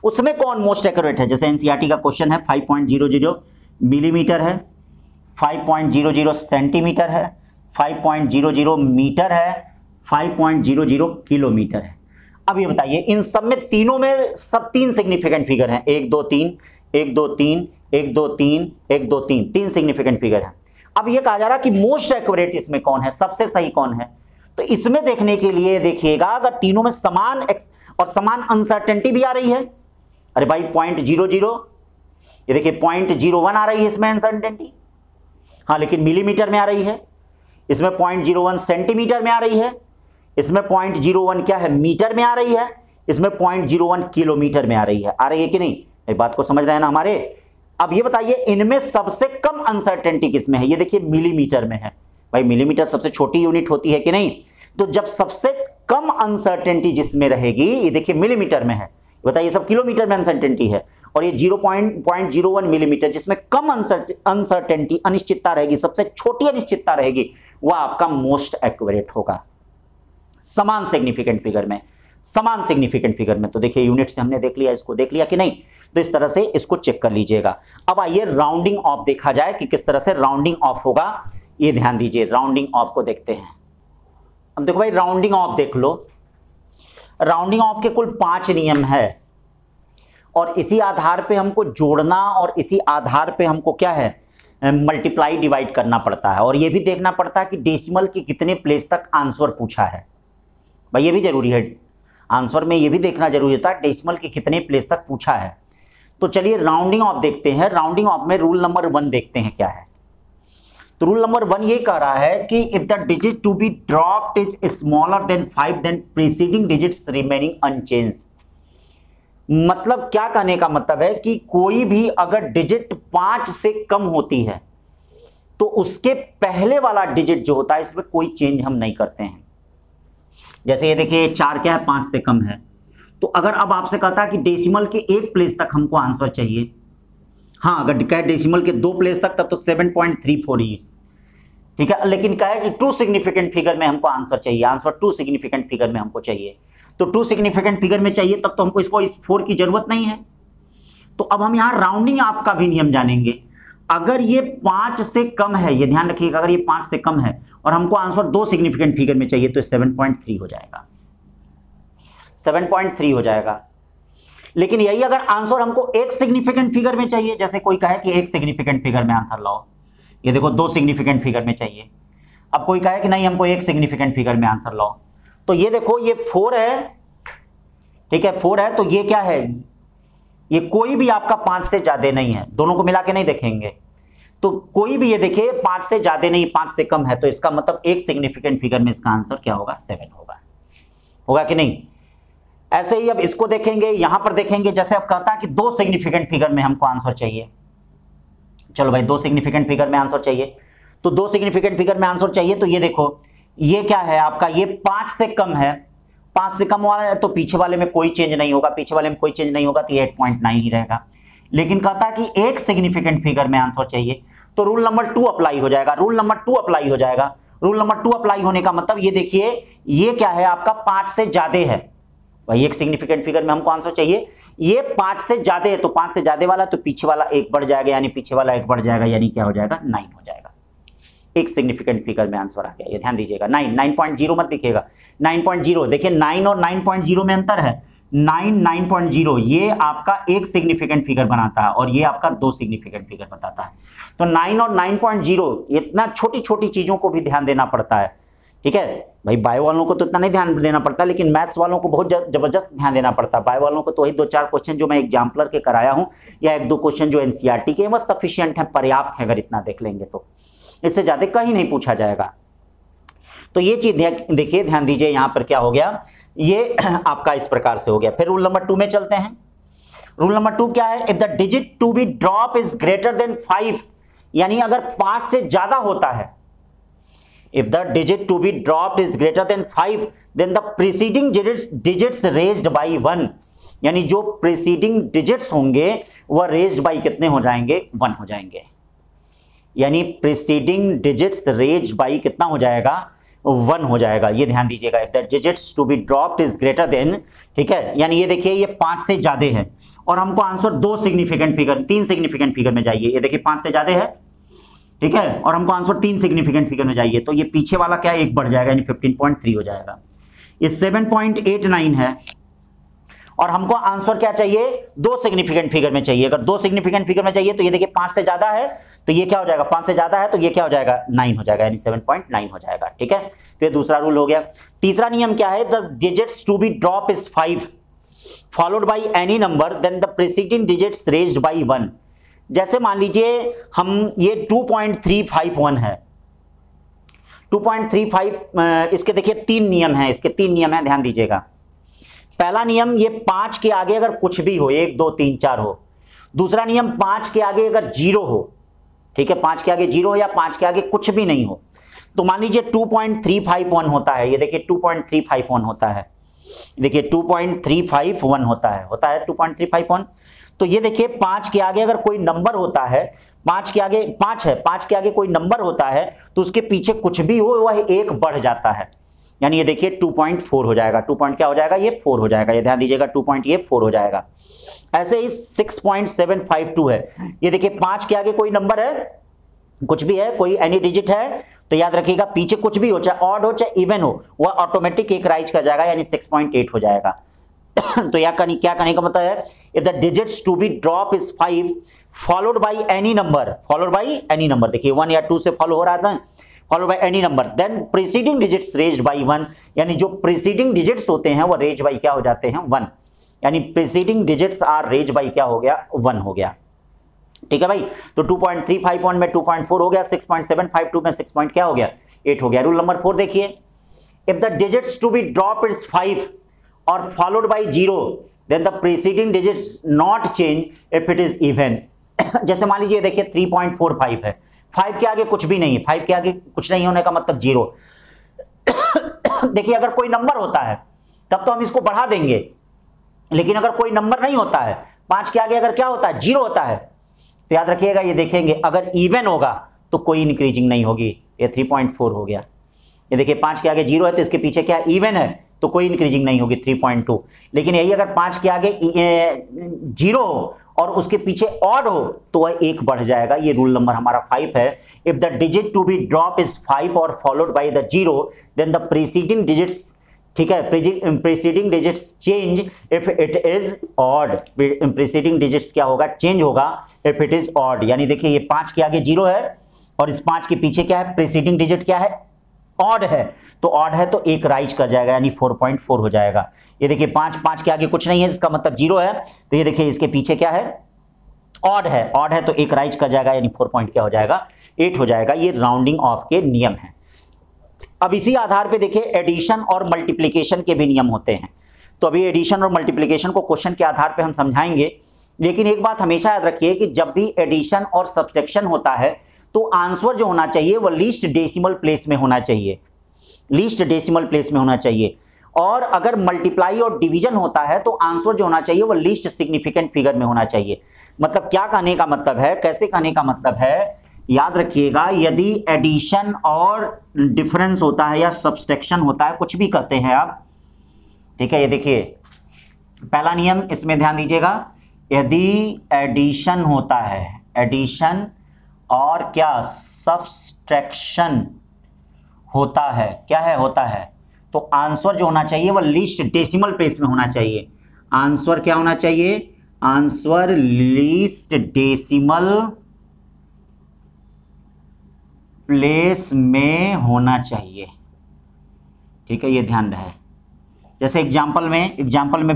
Speaker 1: उसमें कौन मोस्ट एक्यूरेट है? जैसे एनसीईआरटी का क्वेश्चन है 5.00 मिलीमीटर है, 5.00 सेंटीमीटर है, 5.00 मीटर है, 5.00 किलोमीटर है। अब ये बताइए इन सब में तीनों में सब 3 सिग्निफिकेंट फिगर हैं, 1 2 3 1 2 3 1 2 3 1 2 3 3 सिग्निफिकेंट फिगर हैं। अब ये कहा जा रहा कि मोस्ट एक्यूरेट इसमें कौन है, सबसे सही कौन है? तो इसमें देखने के लिए देखिएगा अगर तीनों में समान एक्स और समान अनसर्टेनिटी भी आ रही है, अरे भाई 0.00, ये देखिए 0.01 आ रही है इसमें अनसर्टेनिटी, हाँ लेकिन मिलीमीटर में आ रही है, इसमें 0.01 सेंटीमीटर में आ रही है, इसमें 0.01 क्या है मीटर में आ रही है, इसमें 0.01 किलोमीटर में आ रही है कि नहीं? एक बात को समझ रहे हैं ना हमारे? अब ये बताइए इनमें सबसे कम अनसर्टेनिटी किसमें है? ये देखिए मिलीमीटर में है। भाई मिलीमीटर सबसे छोटी यूनिट होती है कि नहीं? तो जब सबसे कम अनसर्टेनिटी जिसमें रहेगी, ये देखिए मिलीमीटर में है, बताइए सब किलोमीटर में अनसर्टेनिटी है, और ये 0.01 मिलीमीटर जिसमें कम अनसर्टेनिटी अनिश्चितता रहेगी, सबसे छोटी अनिश्चितता रहेगी, वह आपका मोस्ट एक्यूरेट होगा समान सिग्निफिकेंट फिगर में, समान सिग्निफिकेंट फिगर में। तो देखिए यूनिट से हमने देख लिया, इसको देख लिया कि नहीं? तो इस तरह से इसको चेक कर लीजिएगा। अब आइए राउंडिंग ऑफ देखा जाए कि किस तरह से राउंडिंग ऑफ होगा, ये ध्यान दीजिए। राउंडिंग ऑफ को देखते हैं। अब देखो भाई राउंडिंग ऑफ देख लो, राउंडिंग ऑफ के कुल 5 नियम है और इसी आधार पे हमको जोड़ना और इसी आधार पे हमको क्या है मल्टीप्लाई डिवाइड करना पड़ता है, और ये भी देखना पड़ता है कि डेसिमल के कितने प्लेस तक आंसर पूछा है। भाई ये भी जरूरी है, आंसर में ये भी देखना जरूरी होता है डेसिमल के कितने प्लेस तक पूछा है। तो चलिए राउंडिंग ऑफ देखते हैं। राउंडिंग ऑफ में रूल नंबर 1 देखते हैं क्या है। तो रूल नंबर 1 ये कह रहा है कि if the digit to be dropped is smaller than 5 then preceding digits remaining unchanged. मतलब क्या कहने का मतलब है कि कोई भी अगर डिजिट 5 से कम होती है तो उसके पहले वाला डिजिट जो होता है इसमें कोई चेंज हम नहीं करते हैं। जैसे ये देखिए 4 क्या है 5 से कम है, तो अगर अब आपसे कहता है कि डेसिमल के 1 प्लेस तक हमको आंसर चाहिए, हाँ अगर कहे डेसिमल के 2 प्लेस तक तब तो 7.34 ही है, ठीक है, लेकिन कहे कि 2 सिग्निफिकेंट फिगर में हमको आंसर चाहिए, आंसर 2 सिग्निफिकेंट फिगर में हमको चाहिए, तो 2 सिग्निफिकेंट फिगर में चाहिए तब तो हमको इसको इस 4 की जरूरत नहीं है। तो अब हम यहाँ राउंडिंग ऑफ का भी नियम जानेंगे। अगर ये 5 से कम है, ये ध्यान रखिएगा, अगर ये 5 से कम है और हमको आंसर 2 सिग्निफिकेंट फिगर में चाहिए तो 7.3 हो जाएगा, 7.3 हो जाएगा। लेकिन यही अगर आंसर हमको 1 सिग्निफिकेंट फिगर में चाहिए, जैसे कोई कहे कि 1 सिग्निफिकेंट फिगर में आंसर लाओ, ये देखो 2 सिग्निफिकेंट फिगर में चाहिए, अब कोई कहे कि नहीं हमको 1 सिग्निफिकेंट फिगर में आंसर लाओ, तो ये देखो ये 4 है, ठीक है 4 है, तो ये क्या है, ये कोई भी आपका 5 से ज्यादा नहीं है, दोनों को मिला के नहीं देखेंगे, तो कोई भी ये देखिए 5 से ज्यादा नहीं 5 से कम है, तो इसका मतलब 1 सिग्निफिकेंट फिगर में इसका आंसर क्या होगा 7 होगा, होगा कि नहीं? ऐसे ही अब इसको देखेंगे, यहां पर देखेंगे, जैसे अब कहता है कि 2 सिग्निफिकेंट फिगर में हमको आंसर चाहिए, चलो भाई 2 सिग्निफिकेंट फिगर में आंसर चाहिए, तो 2 सिग्निफिकेंट फिगर में आंसर चाहिए, तो ये देखो ये क्या है आपका, ये 5 से कम है, 5 से कम वाला है तो पीछे वाले में कोई चेंज नहीं होगा, पीछे वाले में कोई चेंज नहीं होगा तो ये 8.9 ही रहेगा। लेकिन कहता है कि एक सिग्निफिकेंट फिगर में आंसर चाहिए, तो रूल नंबर 2 अप्लाई हो जाएगा। रूल नंबर 2 अप्लाई हो जाएगा। रूल नंबर 2 अप्लाई होने का मतलब ये देखिए, ये क्या है आपका 5 से ज्यादा है भाई, एक सिग्निफिकेंट फिगर में हमको आंसर चाहिए, ये 5 से ज्यादा है, तो 5 से ज्यादा वाला तो पीछे वाला एक बढ़ जाएगा, यानी पीछे वाला एक बढ़ जाएगा, यानी क्या हो जाएगा 9 हो जाएगा। एक सिग्निफिकेंट फिगर में आंसर आ गया, ये ध्यान दीजिएगा। 9.0 मत दिखेगा, 9.0 देखिए, 9 और 9.0 में अंतर है। 9.0 ये आपका एक सिग्निफिकेंट फिगर बनाता है और ये आपका 2 सिग्निफिकेंट फिगर बताता है। तो 9 और 9.0 इतना छोटी छोटी चीजों को भी ध्यान देना पड़ता है, ठीक है भाई। बायो वालों को तो इतना नहीं ध्यान देना पड़ता, लेकिन मैथ्स वालों को बहुत जबरदस्त ध्यान देना पड़ता है। बायो वालों को तो वही 2-4 क्वेश्चन जो मैं एग्जाम्पलर के कराया हूं, या 1-2 क्वेश्चन जो एनसीईआरटी के, वह सफिशिएंट है, पर्याप्त है। अगर इतना देख लेंगे तो इससे ज्यादा कहीं नहीं पूछा जाएगा। तो ये चीज देखिए, ध्यान दीजिए, यहां पर क्या हो गया, ये आपका इस प्रकार से हो गया। फिर रूल नंबर 2 में चलते हैं। रूल नंबर 2 क्या है, if the digit to be drop is greater than 5, यानी अगर 5 से ज्यादा होता है, if the digit to be dropped is greater than 5, then the preceding digits raised by 1, यानी जो प्रीसीडिंग डिजिट्स होंगे वह रेज्ड बाई कितने हो जाएंगे, 1 हो जाएंगे। यानी प्रीसीडिंग डिजिट्स रेज्ड बाई कितना हो जाएगा, 1 हो जाएगा। ये ध्यान दीजिएगा, if the digits to be dropped is greater than, ठीक है, यानी ये देखिए ये 5 से ज्यादा है और हमको answer 2 significant figure, 3 significant figure में जाइए। ये देखिए 5 से ज्यादा है, ठीक है, और हमको आंसर 3 सिग्निफिकेंट फिगर में जाइए, तो ये पीछे वाला क्या एक बढ़ जाएगा, यानी 15.3 हो जाएगा। ये 7.89 है और हमको आंसर क्या चाहिए, 2 सिग्निफिकेंट फिगर में चाहिए। अगर 2 सिग्निफिकेंट फिगर में चाहिए तो ये देखिए 5 से ज्यादा है, तो ये क्या हो जाएगा, 5 से ज्यादा है तो ये क्या हो जाएगा, 9 हो जाएगा, यानी 7.9 हो जाएगा, ठीक है। तो ये दूसरा रूल हो गया। तीसरा नियम क्या है, the digits to be drop is 5 followed by any number, then the preceding digits raised by 1। जैसे मान लीजिए हम ये 2.351 है, 2.35, इसके देखिए 3 नियम है, इसके 3 नियम है, ध्यान दीजिएगा। पहला नियम, ये 5 के आगे अगर कुछ भी हो, 1 2 3 4 हो। दूसरा नियम, 5 के आगे अगर 0 हो, ठीक है, 5 के आगे 0 हो या 5 के आगे कुछ भी नहीं हो। तो मान लीजिए 2.351 होता है, ये देखिए 2.351 होता है, देखिए 2.351 होता है 2.351। तो ये देखिए 5 के आगे अगर कोई नंबर होता है, 5 के आगे 5 है, 5 के आगे कोई नंबर होता है तो उसके पीछे कुछ भी हो वह 1 बढ़ जाता है, यानी ये देखिए 2.4 हो जाएगा। 2 क्या हो जाएगा, ये 4 हो जाएगा, ये ध्यान दीजिएगा, 2 ये 4 हो जाएगा। ऐसे ही 6.752 है, ये देखिए 5 के आगे कोई नंबर है, कुछ भी है, कोई एनी डिजिट है, तो याद रखिएगा पीछे कुछ भी हो, चाहे ऑड हो चाहे इवन हो, वह ऑटोमेटिक एक राइज कर जाएगा, यानी 6.8 हो जाएगा। तो क्या कहने का मतलब है, if the digits to be drop is 5 followed by any number, देखिए 1 या 2 से फॉलो हो रहा था, followed by any number, then preceding digits raised by 1, यानी जो प्रीसीडिंग डिजिट्स होते हैं वो रेज बाई क्या हो जाते हैं, 1, यानी preceding digits are raise by क्या हो गया, 1 हो गया, ठीक है भाई। तो 2.351 में 2.4 हो गया, 6.752 में 6 क्या हो गया, 8 हो गया। रूल नंबर 4 देखिए, if the digits to be drop is 5 और followed by 0, then the preceding digits not change if it is even. जैसे मान लीजिए देखिए 3.45 है, 5 के आगे कुछ भी नहीं है, 5 के आगे कुछ नहीं होने का मतलब 0। देखिए अगर कोई नंबर होता है तब तो हम इसको बढ़ा देंगे, लेकिन अगर कोई नंबर नहीं होता है, 5 के आगे अगर क्या होता है, 0 होता है, तो याद रखिएगा ये देखेंगे अगर इवन होगा तो कोई इंक्रीजिंग नहीं होगी, ये 3.4 हो गया। ये देखिए 5 के आगे 0 है तो इसके पीछे क्या इवन है, तो कोई इंक्रीजिंग नहीं होगी, 3.2। लेकिन यही अगर 5 के आगे 0 हो और उसके पीछे ऑड हो तो वह 1 बढ़ जाएगा। ये रूल नंबर हमारा 5 है। If the digit to be drop is 5 और followed by the 0, then the preceding digits, ठीक है, preceding digits change if it is odd. Preceding digits क्या होगा, चेंज होगा इफ इट इज ऑड। यानी देखिए ये 5 के आगे 0 है और इस 5 के पीछे क्या है, प्रीसीडिंग डिजिट क्या है, ऑड है, तो ऑड है तो 1 राइज कर जाएगा, यानी 4.4 हो जाएगा। ये देखिए 5 के आगे कुछ नहीं है, इसका मतलब 0 है, तो ये देखिए इसके पीछे क्या है, ऑड है तो 1 राइज कर जाएगा, यानी 4 क्या हो जाएगा, 8 हो जाएगा। ये राउंडिंग ऑफ के नियम है। अब इसी आधार पे देखिए एडिशन और मल्टीप्लिकेशन के भी नियम होते हैं। तो अभी एडिशन और मल्टीप्लिकेशन को क्वेश्चन के आधार पे हम समझाएंगे, लेकिन एक बात हमेशा याद रखिए कि जब भी एडिशन और सब्ट्रैक्शन होता है तो आंसर जो होना चाहिए वो लीस्ट डेसिमल प्लेस में होना चाहिए, लीस्ट डेसिमल प्लेस में होना चाहिए। और अगर मल्टीप्लाई और डिवीजन होता है तो आंसर जो होना चाहिए वो लीस्ट सिग्निफिकेंट फिगर में होना चाहिए। मतलब क्या कहने का मतलब है, कैसे कहने का मतलब है, याद रखिएगा, यदि एडिशन और डिफरेंस होता है या सब्सट्रैक्शन होता है, कुछ भी कहते हैं आप, ठीक है। ये देखिए पहला नियम, इसमें ध्यान दीजिएगा, यदि एडिशन होता है, एडिशन और क्या सब्सट्रैक्शन होता है, क्या है होता है, तो आंसर जो होना चाहिए वो लीस्ट डेसिमल प्लेस में होना चाहिए। आंसर क्या होना चाहिए, आंसर लीस्ट डेसिमल प्लेस में होना चाहिए, ठीक है, ये ध्यान रहे। जैसे एग्जाम्पल में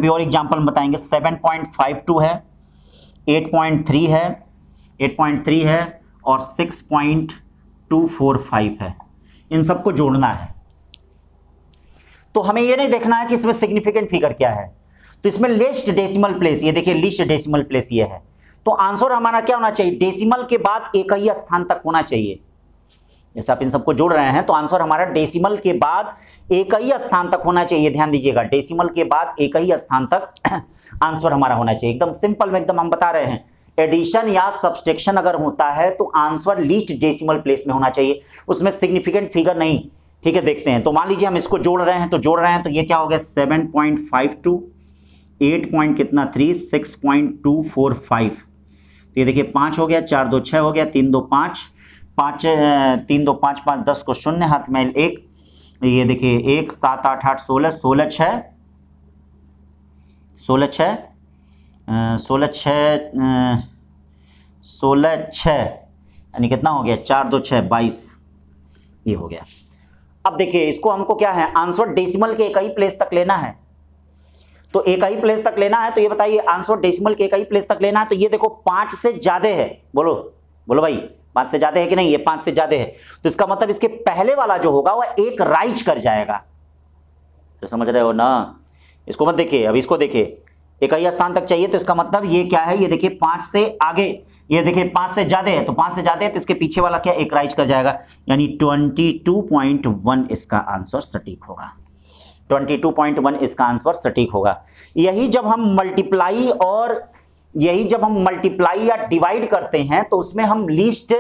Speaker 1: भी और एग्जाम्पल बताएंगे, 7.52 है, 8.3 है, 8.3 है और 6.245 है, इन सबको जोड़ना है। तो हमें ये नहीं देखना है कि इसमें सिग्निफिकेंट फिगर क्या है, तो इसमें लिस्ट डेसिमल प्लेस, ये देखिए लिस्ट डेसिमल प्लेस ये है, तो आंसर हमारा क्या होना चाहिए, डेसिमल के बाद एक ही स्थान तक होना चाहिए। जैसे आप इन सबको जोड़ रहे हैं तो आंसर हमारा डेसिमल के बाद एक ही स्थान तक होना चाहिए। ध्यान दीजिएगा, डेसिमल के बाद एक ही स्थान तक आंसर हमारा होना चाहिए। एकदम सिंपल में एकदम हम बता रहे हैं, एडिशन या सब्सट्रैक्शन अगर होता है तो आंसर लीस्ट डेसिमल प्लेस में होना चाहिए, उसमें सिग्निफिकेंट फिगर नहीं, ठीक है। देखते हैं, तो मान लीजिए हम इसको जोड़ रहे हैं, तो ये क्या हो गया, 7.52, 8 कितना 3, 6.245, तो ये देखिए 5 हो गया, 4 2 6 हो गया, 3 2 5, 3 2 5 5 10 को 0 हाथ में 1, ये देखिए 1 7 8 8 16 16 6 16 6 16 6 16 6 यानी कितना हो गया, 4 2 6 22, ये हो गया। अब देखिए इसको हमको क्या है, आंसर डेसिमल के एक ही प्लेस तक लेना है, तो एक ही प्लेस तक लेना है, तो ये बताइए आंसर डेसिमल के एक ही प्लेस तक लेना है, तो ये देखो 5 से ज्यादा है, बोलो बोलो भाई 5 से ज्यादा है कि नहीं, ये 5 से ज्यादा है, तो इसका मतलब इसके पहले वाला जो होगा वह एक राइज कर जाएगा, तो समझ रहे हो ना। इसको मत देखिए, अब इसको देखिए, एक ही स्थान तक चाहिए, तो इसका मतलब ये क्या है, ये देखिए 5 से आगे, ये देखिए 5 से ज्यादा है, तो 5 से ज्यादा है तो इसके पीछे वाला क्या एक राइज कर जाएगा, यानी 22.1 इसका आंसर सटीक होगा, 22.1 इसका आंसर सटीक होगा। यही जब हम मल्टीप्लाई या डिवाइड करते हैं तो उसमें हम लीस्ट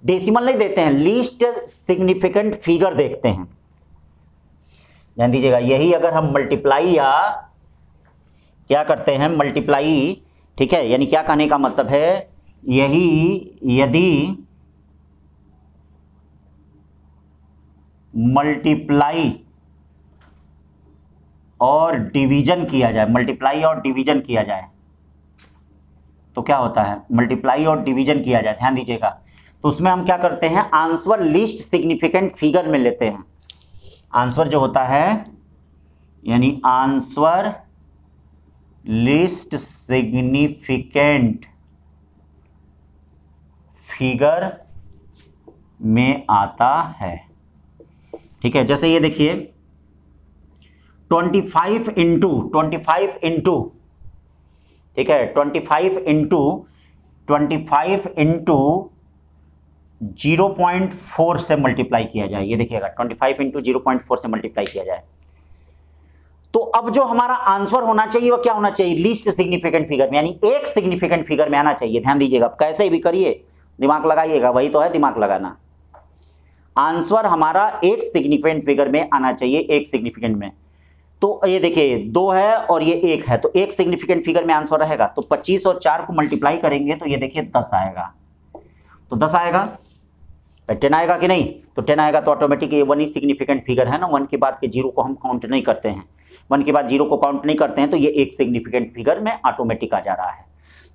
Speaker 1: डेसिमल नहीं देते हैं, लीस्ट सिग्निफिकेंट फिगर देखते हैं। ध्यान दीजिएगा, यही अगर हम मल्टीप्लाई या क्या करते हैं, मल्टीप्लाई, ठीक है, यानी क्या कहने का मतलब है, यही यदि मल्टीप्लाई और डिवीजन किया जाए, मल्टीप्लाई और डिवीजन किया जाए तो क्या होता है, मल्टीप्लाई और डिवीजन किया जाए, ध्यान दीजिएगा, तो उसमें हम क्या करते हैं, आंसर लिस्ट सिग्निफिकेंट फिगर में लेते हैं। आंसर जो होता है यानी आंसर लिस्ट सिग्निफिकेंट फिगर में आता है, ठीक है। जैसे ये देखिए 25 इंटू, ठीक है, 25 इंटू 0.4 से मल्टीप्लाई किया जाए, ये देखिएगा 25 इंटू 0.4 से मल्टीप्लाई किया जाए, तो अब जो हमारा आंसर होना चाहिए वो क्या होना चाहिए, लीस्ट सिग्निफिकेंट फिगर में, यानी एक सिग्निफिकेंट फिगर में आना चाहिए। ध्यान दीजिएगा, कैसे भी करिए दिमाग लगाइएगा, वही तो है दिमाग लगाना। आंसर हमारा एक सिग्निफिकेंट फिगर में आना चाहिए, एक सिग्निफिकेंट में, तो ये देखिए 2 है और ये 1 है, तो एक सिग्निफिकेंट फिगर में आंसर रहेगा, तो 25 और 4 को मल्टीप्लाई करेंगे तो ये देखिए 10 आएगा, तो 10 आएगा, 10 आएगा कि नहीं, तो 10 आएगा तो ऑटोमेटिक ये 1 ही सिग्निफिकेंट फिगर है ना, 1 के बाद के 0 को हम काउंट नहीं करते हैं, 1 के बाद 0 को काउंट नहीं करते हैं, तो ये एक सिग्निफिकेंट फिगर में ऑटोमेटिक आ जा रहा है।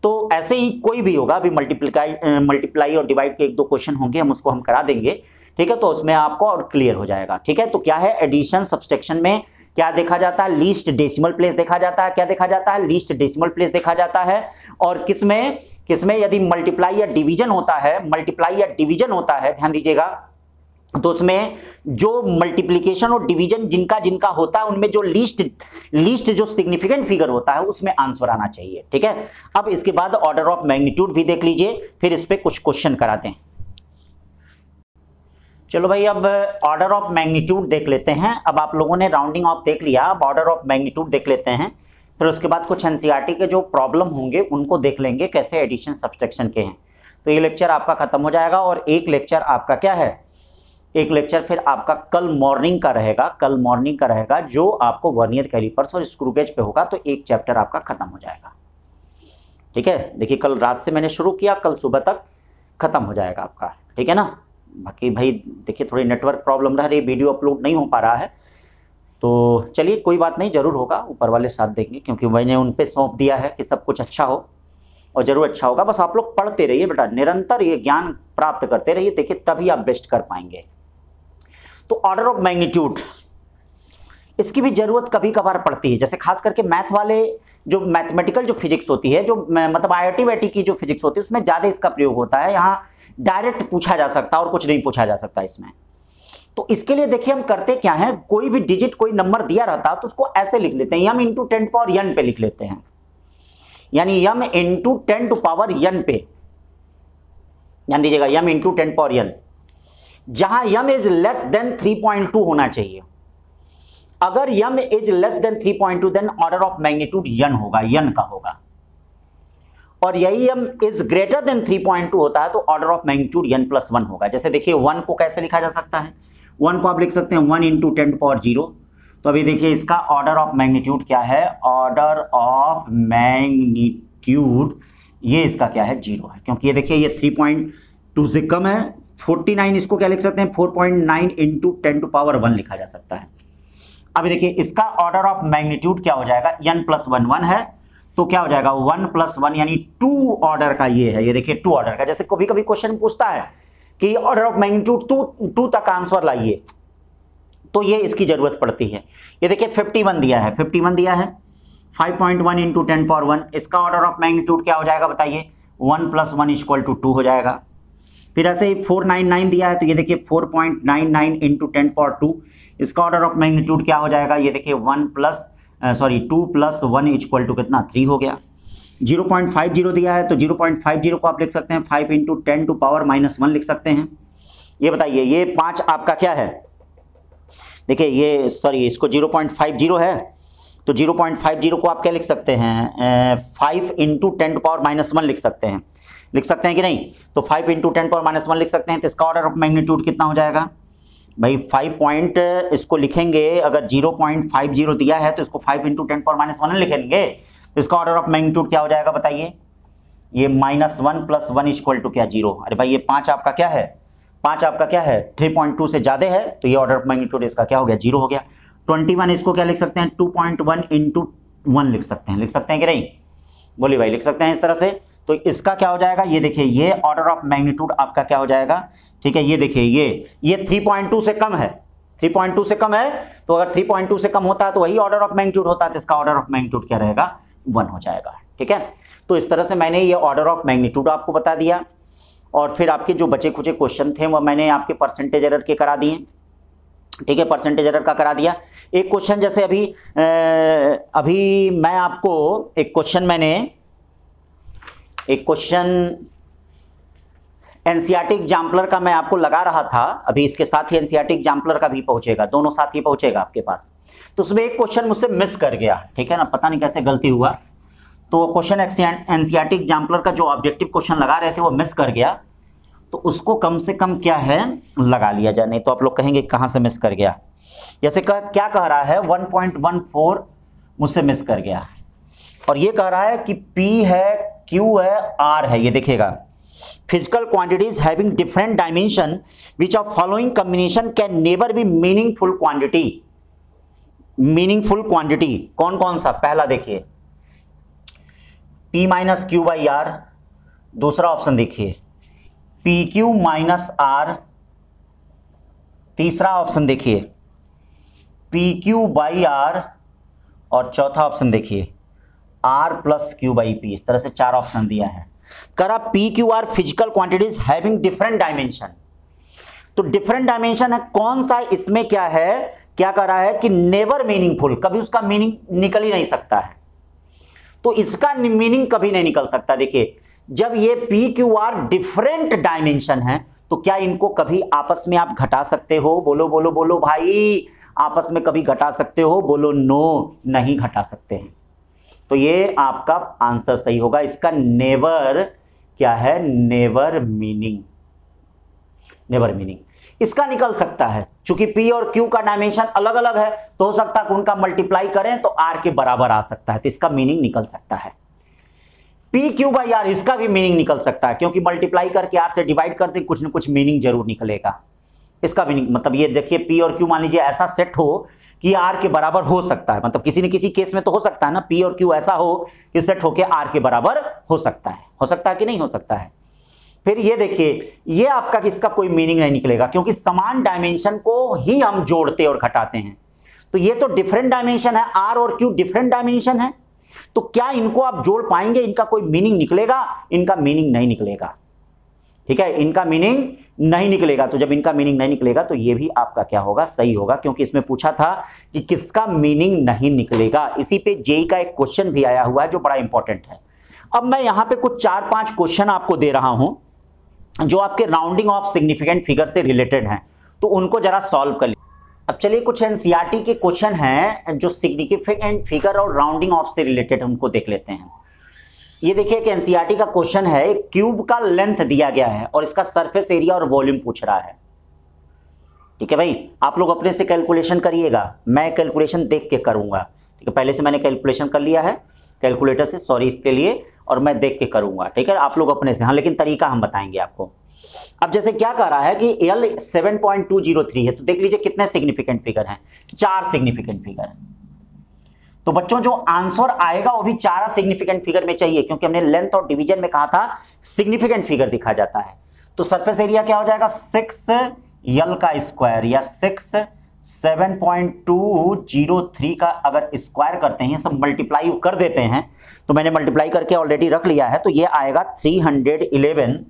Speaker 1: तो ऐसे ही कोई भी होगा, अभी मल्टीप्लाई और डिवाइड के 1-2 क्वेश्चन होंगे, हम उसको हम करा देंगे, ठीक है, तो उसमें आपको और क्लियर हो जाएगा, ठीक है। तो क्या है, एडिशन सब्सट्रैक्शन में क्या देखा जाता है, लीस्ट डेसिमल प्लेस देखा जाता है, क्या देखा जाता है, लीस्ट डेसिमल प्लेस देखा जाता है, और किसमें यदि मल्टीप्लाई या डिवीजन होता है, ध्यान दीजिएगा, तो उसमें जो मल्टीप्लिकेशन और डिवीजन जिनका होता है उनमें जो लीस्ट जो सिग्निफिकेंट फिगर होता है उसमें आंसर आना चाहिए, ठीक है। अब इसके बाद ऑर्डर ऑफ मैग्नीट्यूड भी देख लीजिए, फिर इस पे कुछ क्वेश्चन कराते हैं। चलो भाई, अब ऑर्डर ऑफ मैग्नीट्यूड देख लेते हैं। अब आप लोगों ने राउंडिंग ऑफ देख लिया, अब ऑर्डर ऑफ मैग्नीट्यूड देख लेते हैं। फिर उसके बाद कुछ एनसीईआरटी के जो प्रॉब्लम होंगे उनको देख लेंगे, कैसे एडिशन सब्सट्रैक्शन के हैं। तो ये लेक्चर आपका खत्म हो जाएगा और एक लेक्चर आपका क्या है, एक लेक्चर फिर आपका कल मॉर्निंग का रहेगा, कल मॉर्निंग का रहेगा जो आपको वर्नियर कैलिपर्स और स्क्रू गेज पे होगा। तो एक चैप्टर आपका खत्म हो जाएगा। ठीक है, देखिए कल रात से मैंने शुरू किया, कल सुबह तक खत्म हो जाएगा आपका। ठीक है ना। बाकी भाई देखिए थोड़ी नेटवर्क प्रॉब्लम रह रही, वीडियो अपलोड नहीं हो पा रहा है, तो चलिए कोई बात नहीं, ज़रूर होगा, ऊपर वाले साथ देंगे, क्योंकि मैंने उन पे सौंप दिया है कि सब कुछ अच्छा हो और ज़रूर अच्छा होगा। बस आप लोग पढ़ते रहिए बेटा, निरंतर ये ज्ञान प्राप्त करते रहिए, देखिए तभी आप बेस्ट कर पाएंगे। तो ऑर्डर ऑफ मैग्नीट्यूड, इसकी भी ज़रूरत कभी कभार पड़ती है, जैसे खास करके मैथ वाले जो मैथमेटिकल जो फिजिक्स होती है, जो मतलब IIT वाईटी की जो फिजिक्स होती है, उसमें ज़्यादा इसका प्रयोग होता है। यहाँ डायरेक्ट पूछा जा सकता है और कुछ नहीं पूछा जा सकता इसमें। तो इसके लिए देखिए हम करते क्या हैं, कोई भी डिजिट कोई नंबर दिया रहता है तो उसको ऐसे लिख लेते हैं, यम इंटू 10 पावर n पे लिख लेते हैं, यानी M into 10 to power n पे, ध्यान दीजिएगा, यम इंटू 10 पावर n, जहां यम इज लेस देन 3.2 होना चाहिए। अगर M is less than 3.2 then order of magnitude n होगा, n का होगा। और यही यम इज ग्रेटर देन 3.2 होता है तो ऑर्डर ऑफ मैग्नीट्यूड n+1 होगा। जैसे देखिए 1 को कैसे लिखा जा सकता है, 1 को आप लिख सकते हैं 1 इंटू 10 पावर 0। तो अभी देखिए इसका ऑर्डर ऑफ मैग्नीट्यूड क्या है, ऑर्डर ऑफ मैग्नीट्यूड ये इसका क्या है, 0 है, क्योंकि ये देखिए ये 3.2 से कम है। 49 इसको क्या लिख सकते हैं, 4.9 इंटू 10 टू पावर 1 लिखा जा सकता है। अभी देखिए इसका ऑर्डर ऑफ मैग्नीट्यूड क्या हो जाएगा, n+1 1 है, तो क्या हो जाएगा 1+1 यानी 2 ऑर्डर का ये है। ये देखिए 2 ऑर्डर का, जैसे कभी कभी क्वेश्चन पूछता है कि ऑर्डर ऑफ मैग्नीट्यूड 2 तक आंसर लाइए, तो ये इसकी जरूरत पड़ती है। ये देखिए 51 दिया है, 51 दिया है, 5.1 इंटू 10 पावर 1, इसका ऑर्डर ऑफ मैग्नीट्यूड क्या हो जाएगा बताइए, 1+1 = 2 हो जाएगा। फिर ऐसे ही 499 दिया है, तो ये देखिए 4.99 इंटू 10 पावर 2, इसका ऑर्डर ऑफ मैग्नीट्यूड क्या हो जाएगा, ये देखिए 2 + 1 = कितना, 3 हो गया। 0.50 दिया है, तो 0.50 को आप लिख सकते हैं 5 इंटू 10 टू पावर -1 लिख सकते हैं। ये बताइए ये 5 आपका क्या है, देखिए ये इसको 0.50 है, तो 0.50 को आप क्या लिख सकते हैं, 5 इंटू 10 टू पावर -1 लिख सकते हैं, लिख सकते हैं कि नहीं। तो 5 इंटू 10 पावर -1 लिख सकते हैं, तो इसका ऑर्डर ऑफ मैग्नीट्यूड कितना हो जाएगा भाई, 5 पॉइंट इसको लिखेंगे, अगर 0.50 दिया है तो इसको 5 इंटू 10 पावर -1 लिखेंगे, तो इसका ऑर्डर ऑफ मैग्नीट्यूड क्या हो जाएगा बताइए, ये -1 + 1 = क्या, 0। अरे भाई ये 5 आपका क्या है, 5 आपका क्या है, 3.2 से ज़्यादा है, तो ये ऑर्डर ऑफ मैग्नीट्यूड इसका क्या हो गया, 0 हो गया। 21 इसको क्या लिख सकते हैं, 2.1 इंटू 1 लिख सकते हैं, लिख सकते हैं कि नहीं, बोलिए भाई लिख सकते हैं इस तरह से। तो इसका क्या हो जाएगा, ये देखिए ये ऑर्डर ऑफ मैग्नीट्यूड आपका क्या हो जाएगा, ठीक है। ये देखिए ये 3.2 से कम है, 3.2 से कम है, तो अगर 3.2 से कम होता है तो वही ऑर्डर ऑफ मैग्नीट्यूड होता है, तो इसका ऑर्डर ऑफ मैग्नीट्यूड क्या रहेगा, 1 हो जाएगा। ठीक है, तो इस तरह से मैंने ये ऑर्डर ऑफ मैग्नीट्यूड आपको बता दिया, और फिर आपके जो बचे खुचे क्वेश्चन थे वो मैंने आपके परसेंटेज एरर के करा दिए। ठीक है, परसेंटेज एरर का करा दिया। एक क्वेश्चन जैसे अभी मैं आपको एक क्वेश्चन एनसीईआरटी एग्जाम्पलर का मैं आपको लगा रहा था, अभी इसके साथ ही एनसीईआरटी एग्जाम्पलर का भी पहुंचेगा, दोनों साथ ही पहुंचेगा आपके पास। तो उसमें एक क्वेश्चन मुझसे मिस कर गया, ठीक है ना, पता नहीं कैसे गलती हुआ, तो क्वेश्चन एनसीईआरटी एग्जाम्पलर का जो ऑब्जेक्टिव क्वेश्चन लगा रहे थे वो मिस कर गया, तो उसको कम से कम क्या है लगा लिया जाए, नहीं तो आप लोग कहेंगे कहाँ से मिस कर गया। जैसे क्या कह रहा है, 1.14 मुझसे मिस कर गया, और ये कह रहा है कि P है, Q है, R है। ये देखिएगा, physical quantities having different dimension which of following combination can never be meaningful quantity। meaningful quantity कौन कौन सा, पहला देखिए P - Q/R, दूसरा ऑप्शन देखिए PQ - R, तीसरा ऑप्शन देखिए PQ/R, और चौथा ऑप्शन देखिए R + Q/P। इस तरह से 4 ऑप्शन दिया है। करा PQR physical quantities having different dimension, तो डिफरेंट डायमेंशन है कौन सा, इसमें क्या है, क्या कर रहा है कि नेवर मीनिंगफुल, कभी उसका मीनिंग निकल ही नहीं सकता है, तो इसका मीनिंग कभी नहीं निकल सकता। देखिए जब ये PQR डिफरेंट डायमेंशन है तो क्या इनको कभी आपस में आप घटा सकते हो? बोलो बोलो बोलो भाई, आपस में कभी घटा सकते हो? बोलो नो, नहीं घटा सकते हैं। तो ये आपका आंसर सही होगा। इसका नेवर क्या है? नेवर मीनिंग, नेवर मीनिंग इसका निकल सकता है। चूंकि P और Q का डायमेंशन अलग अलग है तो हो सकता है कि उनका मल्टीप्लाई करें तो R के बराबर आ सकता है, तो इसका मीनिंग निकल सकता है। PQ बाई R, इसका भी मीनिंग निकल सकता है, क्योंकि मल्टीप्लाई करके R से डिवाइड करते कुछ ना कुछ मीनिंग जरूर निकलेगा। इसका मीनिंग मतलब ये देखिए P और Q मान लीजिए ऐसा सेट हो कि R के बराबर हो सकता है, मतलब किसी न किसी केस में तो हो सकता है ना, P और Q ऐसा हो कि सेट होके R के बराबर हो सकता है कि नहीं हो सकता है। फिर ये देखिए, ये आपका किसका कोई मीनिंग नहीं निकलेगा, क्योंकि समान डायमेंशन को ही हम जोड़ते और घटाते हैं। तो ये तो डिफरेंट डायमेंशन है, R और Q डिफरेंट डायमेंशन है, तो क्या इनको आप जोड़ पाएंगे? इनका कोई मीनिंग निकलेगा? इनका मीनिंग नहीं निकलेगा। ठीक है, इनका मीनिंग नहीं निकलेगा। तो जब इनका मीनिंग नहीं निकलेगा तो ये भी आपका क्या होगा? सही होगा, क्योंकि इसमें पूछा था कि किसका मीनिंग नहीं निकलेगा। इसी पे जेई का एक क्वेश्चन भी आया हुआ है जो बड़ा इंपॉर्टेंट है। अब मैं यहां पे कुछ 4-5 क्वेश्चन आपको दे रहा हूं जो आपके राउंडिंग ऑफ सिग्निफिकेंट फिगर से रिलेटेड हैं, तो उनको जरा सॉल्व कर लीजिए। अब चलिए कुछ एनसीईआरटी के क्वेश्चन हैं जो सिग्निफिकेंट फिगर और राउंडिंग ऑफ से रिलेटेड, उनको देख लेते हैं। ये देखिए कि एनसीईआरटी का क्वेश्चन है, क्यूब का लेंथ दिया गया है और इसका सरफेस एरिया और वॉल्यूम पूछ रहा है। ठीक है भाई, आप लोग अपने से कैलकुलेशन करिएगा, मैं कैलकुलेशन देख के करूंगा। ठीक है, पहले से मैंने कैलकुलेशन कर लिया है कैलकुलेटर से, सॉरी इसके लिए, और मैं देख के करूंगा। ठीक है, आप लोग अपने से, हाँ, लेकिन तरीका हम बताएंगे आपको। अब जैसे क्या कह रहा है कि L 7.203 है, तो देख लीजिए कितने सिग्निफिकेंट फिगर हैं? 4 सिग्निफिकेंट फिगर। तो बच्चों जो आंसर आएगा वो भी 4 सिग्निफिकेंट फिगर में चाहिए, क्योंकि हमने लेंथ और डिवीजन में कहा था सिग्निफिकेंट फिगर दिखा जाता है। तो सरफेस एरिया क्या हो जाएगा? 6L का स्क्वायर, या 7.203 का अगर स्क्वायर करते हैं, सब मल्टीप्लाई कर देते हैं, तो मैंने मल्टीप्लाई करके ऑलरेडी रख लिया है, तो ये आएगा 311,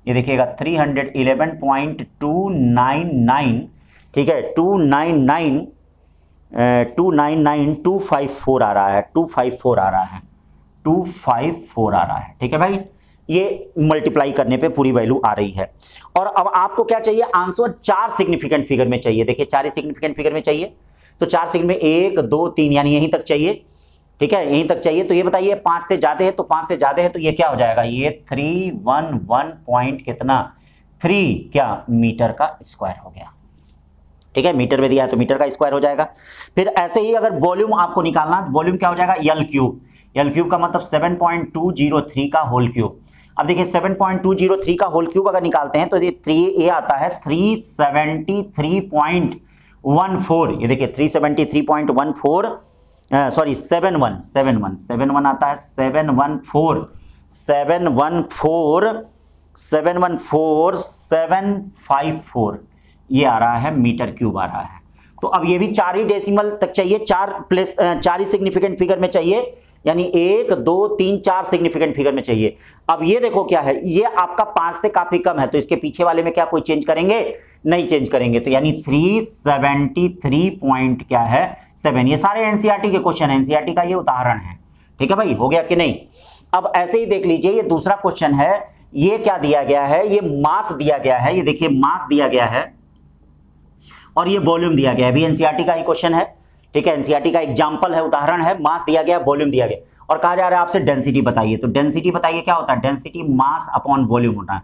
Speaker 1: ये देखिएगा 311.299, ठीक है, 299,254 आ रहा है, 254 आ रहा है, 254 आ रहा है। ठीक है भाई, ये मल्टीप्लाई करने पे पूरी वैल्यू आ रही है। और अब आपको क्या चाहिए? आंसर 4 सिग्निफिकेंट फिगर में चाहिए। देखिए 4 सिग्निफिकेंट फिगर में चाहिए, तो 4 सिग्निफिकेंट में 1 2 3 यानी यहीं तक चाहिए। ठीक है, यहीं तक चाहिए। तो ये बताइए 5 से ज्यादा है, तो 5 से ज्यादा है तो ये क्या हो जाएगा? ये 311 पॉइंट कितना, 3 क्या मीटर का स्क्वायर हो गया। ठीक है, मीटर में दिया है तो मीटर का स्क्वायर हो जाएगा। फिर ऐसे ही अगर वॉल्यूम आपको निकालना, वॉल्यूम क्या हो जाएगा? L क्यूब, L क्यूब का मतलब 7.203 का होल क्यूब। अब देखिए 7.203 का होल क्यूब अगर निकालते हैं तो ये आता है 373.14। ये देखिए 373.14, सॉरी 71 आता है, 754 ये आ रहा है, मीटर क्यूब आ रहा है। तो अब ये भी 4 ही डेसिमल तक चाहिए, 4 ही सिग्निफिकेंट फिगर में चाहिए, यानी 1 2 3 4 सिग्निफिकेंट फिगर में चाहिए। अब ये देखो क्या है, ये आपका 5 से काफी कम है, तो इसके पीछे वाले में क्या कोई चेंज करेंगे? नहीं चेंज करेंगे, तो यानी 373 पॉइंट क्या है 7। ये सारे एनसीईआरटी के क्वेश्चन है, एनसीईआरटी का ये उदाहरण है। ठीक है भाई, हो गया कि नहीं? अब ऐसे ही देख लीजिए, ये दूसरा क्वेश्चन है, ये क्या दिया गया है? ये मास दिया गया है, ये देखिए मास दिया गया है और ये वॉल्यूम दिया गया है, भी एनसीईआरटी का ही क्वेश्चन है। ठीक है, एनसीईआरटी का एग्जांपल है, उदाहरण है, मास दिया गया, वॉल्यूम दिया गया, और कहा जा रहा है आपसे डेंसिटी बताइए। तो डेंसिटी बताइए क्या होता है? डेंसिटी मास अपॉन वॉल्यूम होता है।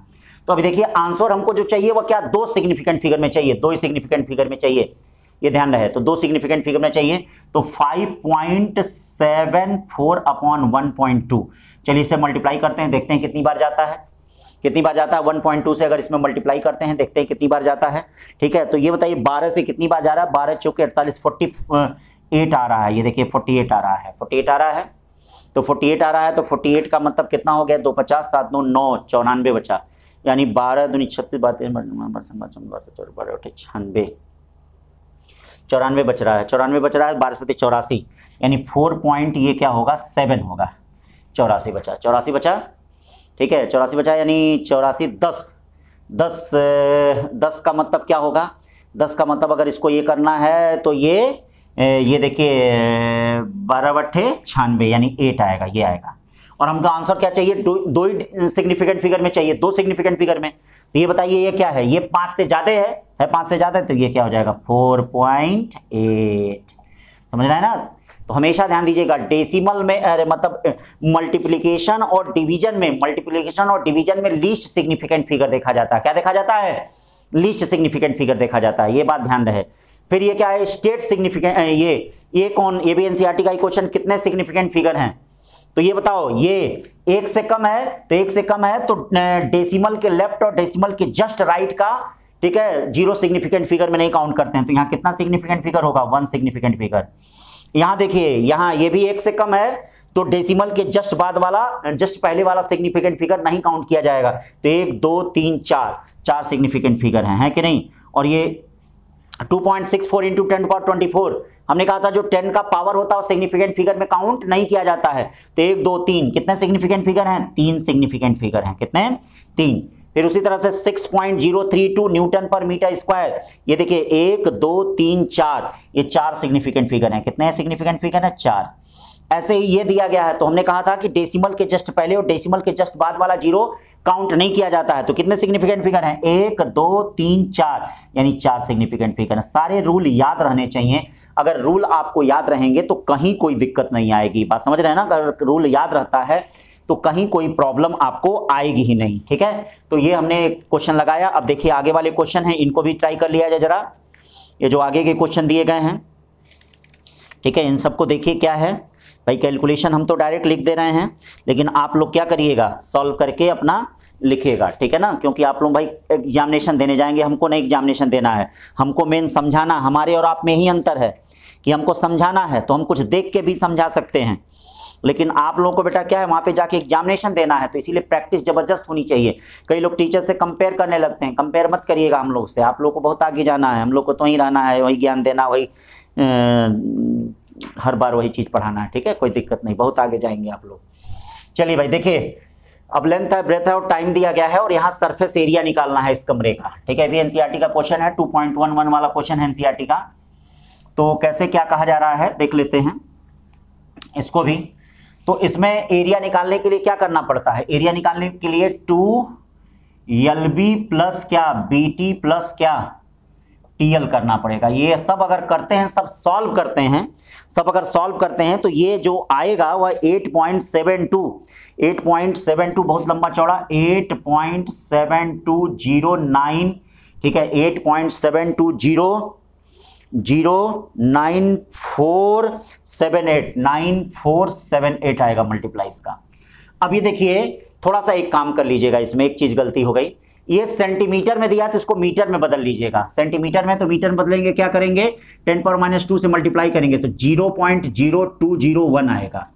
Speaker 1: तो अभी देखिए आंसर हमको जो चाहिए वो क्या? 2 सिग्निफिकेंट फिगर में चाहिए, 2 ही सिग्निफिकेंट फिगर में चाहिए, ये ध्यान रहे। तो 2 सिग्निफिकेंट फिगर में चाहिए, तो 5.74 अपॉन 1.2। चलिए इसे मल्टीप्लाई करते हैं, देखते हैं कितनी बार जाता है, कितनी बार जाता है। 1.2 से अगर इसमें मल्टीप्लाई करते हैं, देखते हैं कितनी बार जाता है। ठीक है, तो ये बताइए 12 से कितनी बार जा रहा है? 12 चौके 48, 48 आ रहा है, ये देखिए 48 आ रहा है, 48 आ रहा है। तो 48 आ रहा है, तो 48 का मतलब कितना हो गया? 2 50 7 9 9 94 बचा, यानी 12 दूनी 36 32 94 बच रहा है, 94 बच रहा है, 12 से 84, यानी 4 पॉइंट ये क्या होगा? 7 होगा। 84 बचा, 84 बचा। ठीक है, 84 बचा, यानी 84 10 का मतलब क्या होगा? 10 का मतलब अगर इसको ये करना है तो ये देखिए 12 बट्ठे 96, यानी 8 आएगा, ये आएगा। और हमको आंसर क्या चाहिए, दो ही सिग्निफिकेंट फिगर में चाहिए, 2 सिग्निफिकेंट फिगर में। तो ये बताइए ये क्या है, ये 5 से ज्यादा है 5 से ज्यादा है, तो ये क्या हो जाएगा 4.8। समझ रहे हैं ना। तो हमेशा ध्यान दीजिएगा डेसिमल में मतलब मल्टीप्लिकेशन और डिवीजन में लीस्ट सिग्निफिकेंट फिगर देखा जाता है। क्या देखा जाता है, लीस्ट सिग्निफिकेंट फिगर देखा जाता है, ये बात ध्यान रहे। फिर ये क्या है, स्टेट सिग्निफिकेंट, ये कौन, ये भी एनसीईआरटी का ही क्वेश्चन, कितने सिग्निफिकेंट फिगर हैं, तो ये बताओ, ये 1 से कम है, तो 1 से कम है तो डेसिमल के लेफ्ट और डेसिमल के जस्ट राइट का, ठीक है, 0 सिग्निफिकेंट फिगर में नहीं काउंट करते हैं। तो यहाँ कितना सिग्निफिकेंट फिगर होगा, 1 सिग्निफिकेंट फिगर। यहाँ देखिए, यहाँ ये भी 1 से कम है तो डेसिमल के जस्ट बाद वाला, जस्ट पहले वाला सिग्निफिकेंट फिगर नहीं काउंट किया जाएगा। तो 1 2 3 4 सिग्निफिकेंट फिगर हैं, है कि नहीं। और ये 2.64 इंटू 10⁻24, हमने कहा था जो 10 का पावर होता है वो सिग्निफिकेंट फिगर में काउंट नहीं किया जाता है। तो 1 2 3 कितने सिग्निफिकेंट फिगर हैं, 3 सिग्निफिकेंट फिगर हैं, कितने, 3। फिर उसी तरह से 6.032 न्यूटन पर मीटर स्क्वायर, ये देखिए 1 2 3 4, ये 4 सिग्निफिकेंट फिगर हैं, कितने सिग्निफिकेंट फिगर हैं, 4। ऐसे ही ये दिया गया है, तो हमने कहा था कि डेसिमल के जस्ट पहले और डेसिमल के जस्ट बाद वाला 0 काउंट नहीं किया जाता है। तो कितने सिग्निफिकेंट फिगर हैं, 1 2 3 4, यानी 4 सिग्निफिकेंट फिगर हैं। सारे रूल याद रहने चाहिए, अगर रूल आपको याद रहेंगे तो कहीं कोई दिक्कत नहीं आएगी। बात समझ रहे हैं ना, अगर रूल याद रहता है तो कहीं कोई प्रॉब्लम आपको आएगी ही नहीं, ठीक है। तो ये हमने क्वेश्चन लगाया। अब देखिए आगे वाले क्वेश्चन हैं, इनको भी ट्राई कर लिया जाए जरा। ये जो आगे के क्वेश्चन दिए गए हैं, ठीक है, इन सबको देखिए क्या है भाई। कैलकुलेशन हम तो डायरेक्ट लिख दे रहे हैं, लेकिन आप लोग क्या करिएगा, सॉल्व करके अपना लिखिएगा, ठीक है ना। क्योंकि आप लोग भाई एग्जामिनेशन देने जाएंगे, हमको नहीं एग्जामिनेशन देना है, हमको मेन समझाना। हमारे और आप में ही अंतर है कि हमको समझाना है, तो हम कुछ देख के भी समझा सकते हैं, लेकिन आप लोगों को बेटा क्या है, वहाँ पे जाके एग्जामिनेशन देना है। तो इसीलिए प्रैक्टिस जबरदस्त होनी चाहिए। कई लोग टीचर से कंपेयर करने लगते हैं, कंपेयर मत करिएगा हम लोग से। आप लोग को बहुत आगे जाना है, हम लोग को तो वहीं रहना है, वही ज्ञान देना, वही हर बार वही चीज़ पढ़ाना है, ठीक है, कोई दिक्कत नहीं, बहुत आगे जाएंगे आप लोग। चलिए भाई देखिए, अब लेंथ है, ब्रेथ है और टाइम दिया गया है, और यहाँ सरफेस एरिया निकालना है इस कमरे का, ठीक है। अभी एनसीईआरटी का क्वेश्चन है, 2.11 वाला क्वेश्चन है एनसीईआरटी का। तो कैसे क्या कहा जा रहा है देख लेते हैं इसको भी। तो इसमें एरिया निकालने के लिए क्या करना पड़ता है, एरिया निकालने के लिए 2LB प्लस क्या BT प्लस क्या TL करना पड़ेगा। ये सब अगर करते हैं, सब सॉल्व करते हैं, सब अगर सॉल्व करते हैं तो ये जो आएगा वह 8.72 बहुत लंबा चौड़ा 8.7209, ठीक है, 8.72094789 आएगा मल्टीप्लाइज का। अब ये देखिए थोड़ा सा एक काम कर लीजिएगा, इसमें एक चीज गलती हो गई। ये सेंटीमीटर में दिया तो इसको मीटर में बदल लीजिएगा। सेंटीमीटर में तो मीटर में बदलेंगे, क्या करेंगे, 10⁻² से मल्टीप्लाई करेंगे तो 0.0201 आएगा।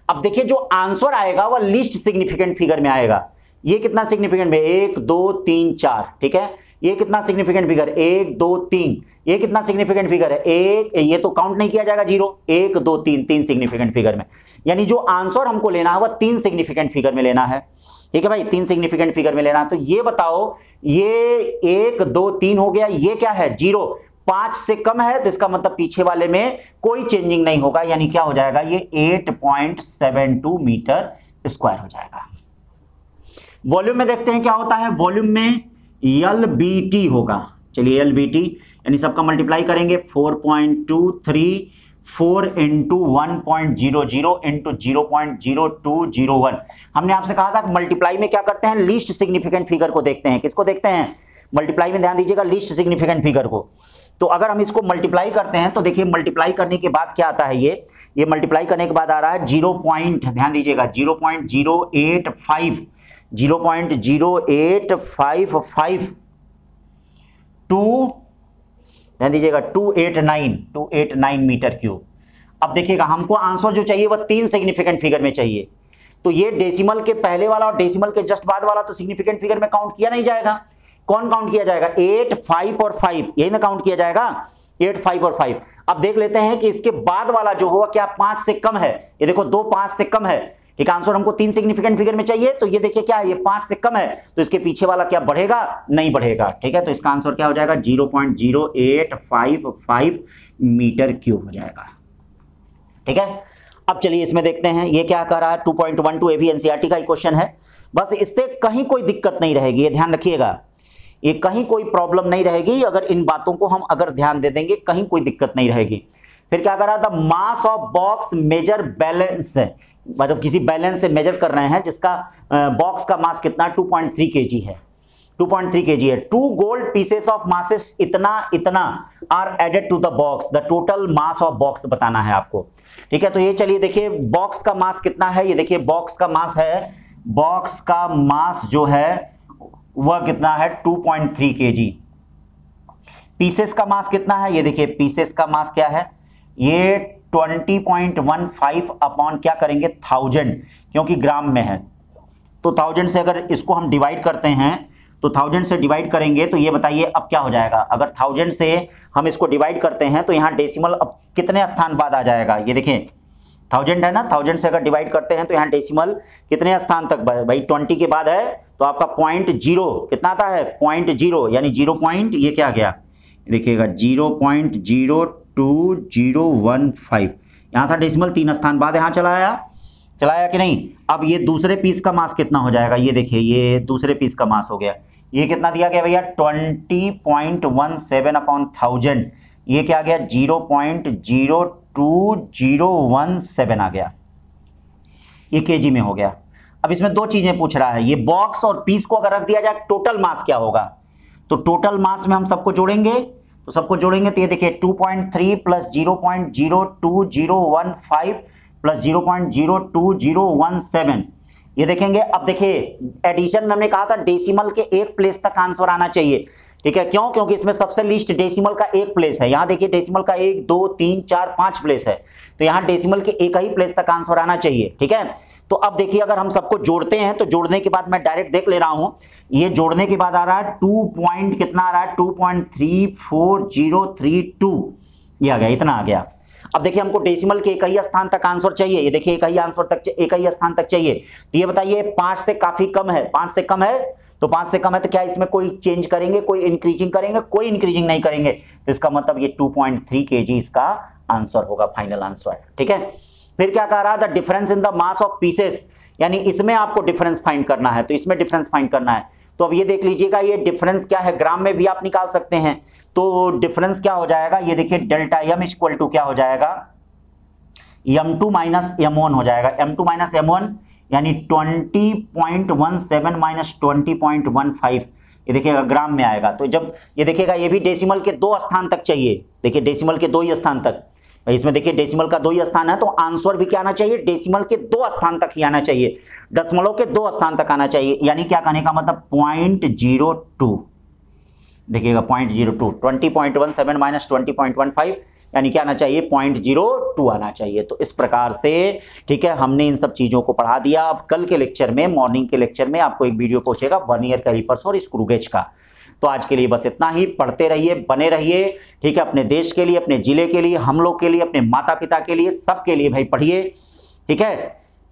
Speaker 1: अब देखिए जो आंसर आएगा वह लीस्ट सिग्निफिकेंट फिगर में आएगा। ये कितना सिग्निफिकेंट है, 1 2 3 4, ठीक है। ये कितना सिग्निफिकेंट फिगर, 1 2 3। ये कितना सिग्निफिकेंट फिगर है, 1, ये तो काउंट नहीं किया जाएगा 0, 1 2 3, 3 सिग्निफिकेंट फिगर में। यानी जो आंसर हमको लेना है वह 3 सिग्निफिकेंट फिगर में लेना है, ठीक है भाई, 3 सिग्निफिकेंट फिगर में लेना है। तो ये बताओ, ये 1 2 3 हो गया, ये क्या है 0, 5 से कम है तो इसका मतलब पीछे वाले में कोई चेंजिंग नहीं होगा, यानी क्या हो जाएगा, ये 8.72 मीटर स्क्वायर हो जाएगा। वॉल्यूम में देखते हैं क्या होता है, वॉल्यूम में LBT होगा। चलिए LBT यानी सबका मल्टीप्लाई करेंगे, 4.234 इंटू 1.00 इंटू 0.0201। हमने आपसे कहा था कि मल्टीप्लाई में क्या करते हैं, लीस्ट सिग्निफिकेंट फिगर को देखते हैं। किसको देखते हैं, मल्टीप्लाई में ध्यान दीजिएगा, लीस्ट सिग्निफिकेंट फिगर को। तो अगर हम इसको मल्टीप्लाई करते हैं तो देखिए मल्टीप्लाई करने के बाद क्या आता है, ये मल्टीप्लाई करने के बाद आ रहा है 0. ध्यान दीजिएगा 0.085 ध्यान दीजिएगा 289 मीटर क्यूब। अब देखिएगा हमको आंसर जो चाहिए वह 3 सिग्निफिकेंट फिगर में चाहिए। तो ये डेसिमल के पहले वाला और डेसिमल के जस्ट बाद वाला तो सिग्निफिकेंट फिगर में काउंट किया नहीं जाएगा। कौन काउंट किया जाएगा, 8 5 और 5, यही ना काउंट किया जाएगा, 8 5 और 5। अब देख लेते हैं कि इसके बाद वाला जो होगा क्या 5 से कम है। ये देखो 2 5 से कम है, ठीक है। आंसर हमको 3 सिग्निफिकेंट फिगर में चाहिए, तो ये देखिए क्या है, ये 5 से कम है, तो इसके पीछे वाला क्या बढ़ेगा, नहीं बढ़ेगा, ठीक है। तो इसका आंसर क्या हो जाएगा, 0.0855 मीटर क्यूब हो जाएगा, ठीक है। अब चलिए इसमें देखते हैं ये क्या कर रहा है। 2.12 ये भी एनसीईआरटी का ही क्वेश्चन है। बस इससे कहीं कोई दिक्कत नहीं रहेगी, ये ध्यान रखिएगा, ये कहीं कोई प्रॉब्लम नहीं रहेगी। अगर इन बातों को हम अगर ध्यान दे देंगे कहीं कोई दिक्कत नहीं रहेगी। फिर क्या कर रहा था, mass of box measure balance, मतलब किसी बैलेंस से मेजर कर रहे हैं जिसका बॉक्स का मास कितना 2.3 kg है, 2.3 kg है। 2 गोल्ड पीसेस ऑफ मासेस इतना इतना are added to the box, the total mass of box बताना है आपको, ठीक है। तो ये चलिए देखिए बॉक्स का मास कितना है, ये देखिए बॉक्स का मास है, बॉक्स का मास जो है वह कितना है 2.3 kg। पीसेस का मास कितना है, ये देखिए पीसेस का मास क्या है, ये 20.15 अपॉन क्या करेंगे 1000, क्योंकि ग्राम में है तो 1000 से अगर इसको हम डिवाइड करते हैं तो 1000 से डिवाइड करेंगे तो ये बताइए अब क्या हो जाएगा। अगर 1000 से हम इसको डिवाइड करते हैं तो यहाँ डेसिमल अब कितने स्थान बाद आ जाएगा, ये देखें 1000 है ना, 1000 से अगर डिवाइड करते हैं तो यहाँ डेसिमल कितने स्थान तक, भाई 20 के बाद है तो आपका 0.0 कितना आता है 0.0, यानी 0 पॉइंट ये क्या गया देखिएगा 0.02015, यहाँ था डेसिमल 3 स्थान बाद यहाँ चलाया कि नहीं। अब ये दूसरे पीस का मास कितना हो जाएगा, ये देखिए ये दूसरे पीस का मास हो गया, ये कितना दिया गया भैया 20.17 अपॉन 1000, ये क्या आ गया 0.02017 आ गया, ये केजी में हो गया। अब इसमें दो चीजें पूछ रहा है, ये बॉक्स और पीस को अगर रख दिया जाए टोटल मास क्या होगा, तो टोटल मास में हम सबको जोड़ेंगे तो ये देखिए 2.3 प्लस 0.02015 प्लस 0.02017, ये देखेंगे। अब देखिए एडिशन में हमने कहा था डेसिमल के एक प्लेस तक आंसर आना चाहिए, ठीक है, क्यों, क्योंकि इसमें सबसे लीस्ट डेसिमल का एक प्लेस है। यहाँ देखिए डेसिमल का 1 2 3 4 5 प्लेस है, तो यहाँ डेसिमल के एक ही प्लेस तक आंसर आना चाहिए, ठीक है। तो अब देखिए अगर हम सबको जोड़ते हैं तो जोड़ने के बाद मैं डायरेक्ट देख ले रहा हूं, ये जोड़ने के बाद आ रहा है 2 पॉइंट कितना आ रहा है 2.34032, ये आ गया, इतना आ गया। अब देखिए हमको डेसिमल के एक ही स्थान तक आंसर चाहिए, ये देखिए एक ही स्थान तक चाहिए, तो ये बताइए 5 से काफी कम है, 5 से कम है, तो 5 से कम है तो क्या इसमें कोई चेंज करेंगे, कोई इंक्रीजिंग करेंगे, कोई इंक्रीजिंग नहीं करेंगे, तो इसका मतलब ये 2.3 kg इसका आंसर होगा, फाइनल आंसर, ठीक है। फिर क्या कह रहा था, difference in the mass of pieces, यानी इसमें आपको डिफरेंस फाइंड करना है, तो इसमें डिफरेंस फाइंड करना है। तो अब ये देख लीजिएगा ये डिफरेंस क्या है, ग्राम में भी आप निकाल सकते हैं, तो डिफरेंस क्या हो जाएगा, ये देखिए डेल्टा एम इक्वल टू क्या हो जाएगा m2 माइनस m1 हो जाएगा, m2 माइनस m1 यानी 20.17 माइनस 20.15, ये देखिएगा ग्राम में आएगा। तो जब ये देखिएगा ये भी डेसिमल के 2 स्थान तक चाहिए, देखिए डेसिमल के 2 ही स्थान तक, इसमें देखिए डेसिमल का 2 ही स्थान है, तो आंसर भी क्या आना चाहिए, डेसिमल के 2 स्थान तक ही आना चाहिए, दशमलव के 2 स्थान तक आना चाहिए, यानी क्या कहने का मतलब 0.02, देखिएगा 0.02, 20.17 माइनस 20.15 यानी क्या आना चाहिए 0.02 आना चाहिए। तो इस प्रकार से, ठीक है, हमने इन सब चीजों को पढ़ा दिया। अब कल के लेक्चर में, मॉर्निंग के लेक्चर में आपको एक वीडियो पहुंचेगा वर्नियर कैलिपर्स और स्क्रू गेज का। तो आज के लिए बस इतना ही, पढ़ते रहिए, बने रहिए, ठीक है, अपने देश के लिए, अपने जिले के लिए, हम लोग के लिए, अपने माता पिता के लिए, सबके लिए भाई पढ़िए, ठीक है,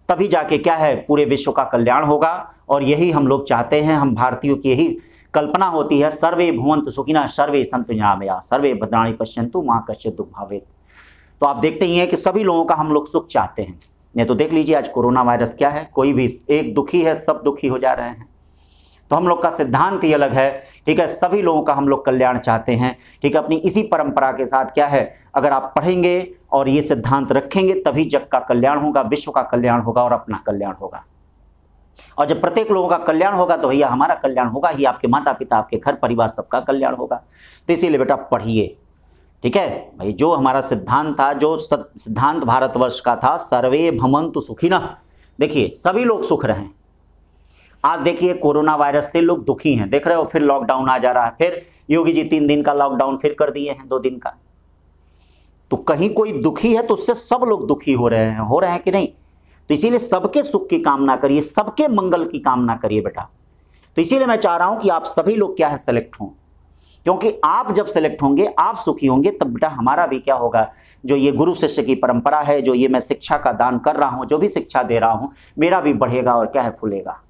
Speaker 1: तभी जाके क्या है पूरे विश्व का कल्याण होगा। और यही हम लोग चाहते हैं, हम भारतीयों की यही कल्पना होती है, सर्वे भुवन्तु सुखिनः सर्वे सन्तु निरामयाः सर्वे भद्राणि पश्यन्तु मा कश्चित् दुःख भावेत्। तो आप देखते ही हैं कि सभी लोगों का हम लोग सुख चाहते हैं। नहीं तो देख लीजिए आज कोरोना वायरस क्या है, कोई भी एक दुखी है, सब दुखी हो जा रहे हैं। तो हम लोग का सिद्धांत ही अलग है, ठीक है, सभी लोगों का हम लोग कल्याण चाहते हैं, ठीक है। अपनी इसी परंपरा के साथ क्या है, अगर आप पढ़ेंगे और ये सिद्धांत रखेंगे तभी जग का कल्याण होगा, विश्व का कल्याण होगा और अपना कल्याण होगा। और जब प्रत्येक लोगों का कल्याण होगा तो भैया हमारा कल्याण होगा ही, आपके माता पिता, आपके घर परिवार, सबका कल्याण होगा। तो इसीलिए बेटा पढ़िए, ठीक है भाई। जो हमारा सिद्धांत था, जो सिद्धांत भारतवर्ष का था, सर्वे भवन्तु सुखिनः, देखिए सभी लोग सुख रहे हैं। आज देखिए कोरोना वायरस से लोग दुखी हैं, देख रहे हो, फिर लॉकडाउन आ जा रहा है, फिर योगी जी 3 दिन का लॉकडाउन फिर कर दिए हैं, 2 दिन का। तो कहीं कोई दुखी है तो उससे सब लोग दुखी हो रहे हैं कि नहीं। तो इसीलिए सबके सुख की कामना करिए, सबके मंगल की कामना करिए बेटा। तो इसीलिए मैं चाह रहा हूं कि आप सभी लोग क्या है सेलेक्ट हों, क्योंकि आप जब सेलेक्ट होंगे, आप सुखी होंगे, तब बेटा हमारा भी क्या होगा, जो ये गुरु शिष्य की परंपरा है, जो ये मैं शिक्षा का दान कर रहा हूं, जो भी शिक्षा दे रहा हूं, मेरा भी बढ़ेगा और क्या है फूलेगा।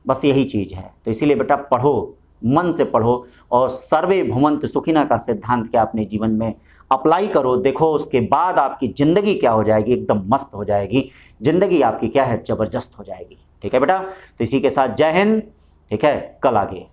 Speaker 1: बस यही चीज है। तो इसीलिए बेटा पढ़ो, मन से पढ़ो और सर्वे भुवंत सुखिना का सिद्धांत के अपने जीवन में अप्लाई करो। देखो उसके बाद आपकी ज़िंदगी क्या हो जाएगी, एकदम मस्त हो जाएगी ज़िंदगी आपकी, क्या है, ज़बरदस्त हो जाएगी। ठीक है बेटा, तो इसी के साथ जय हिंद। ठीक है, कल आगे।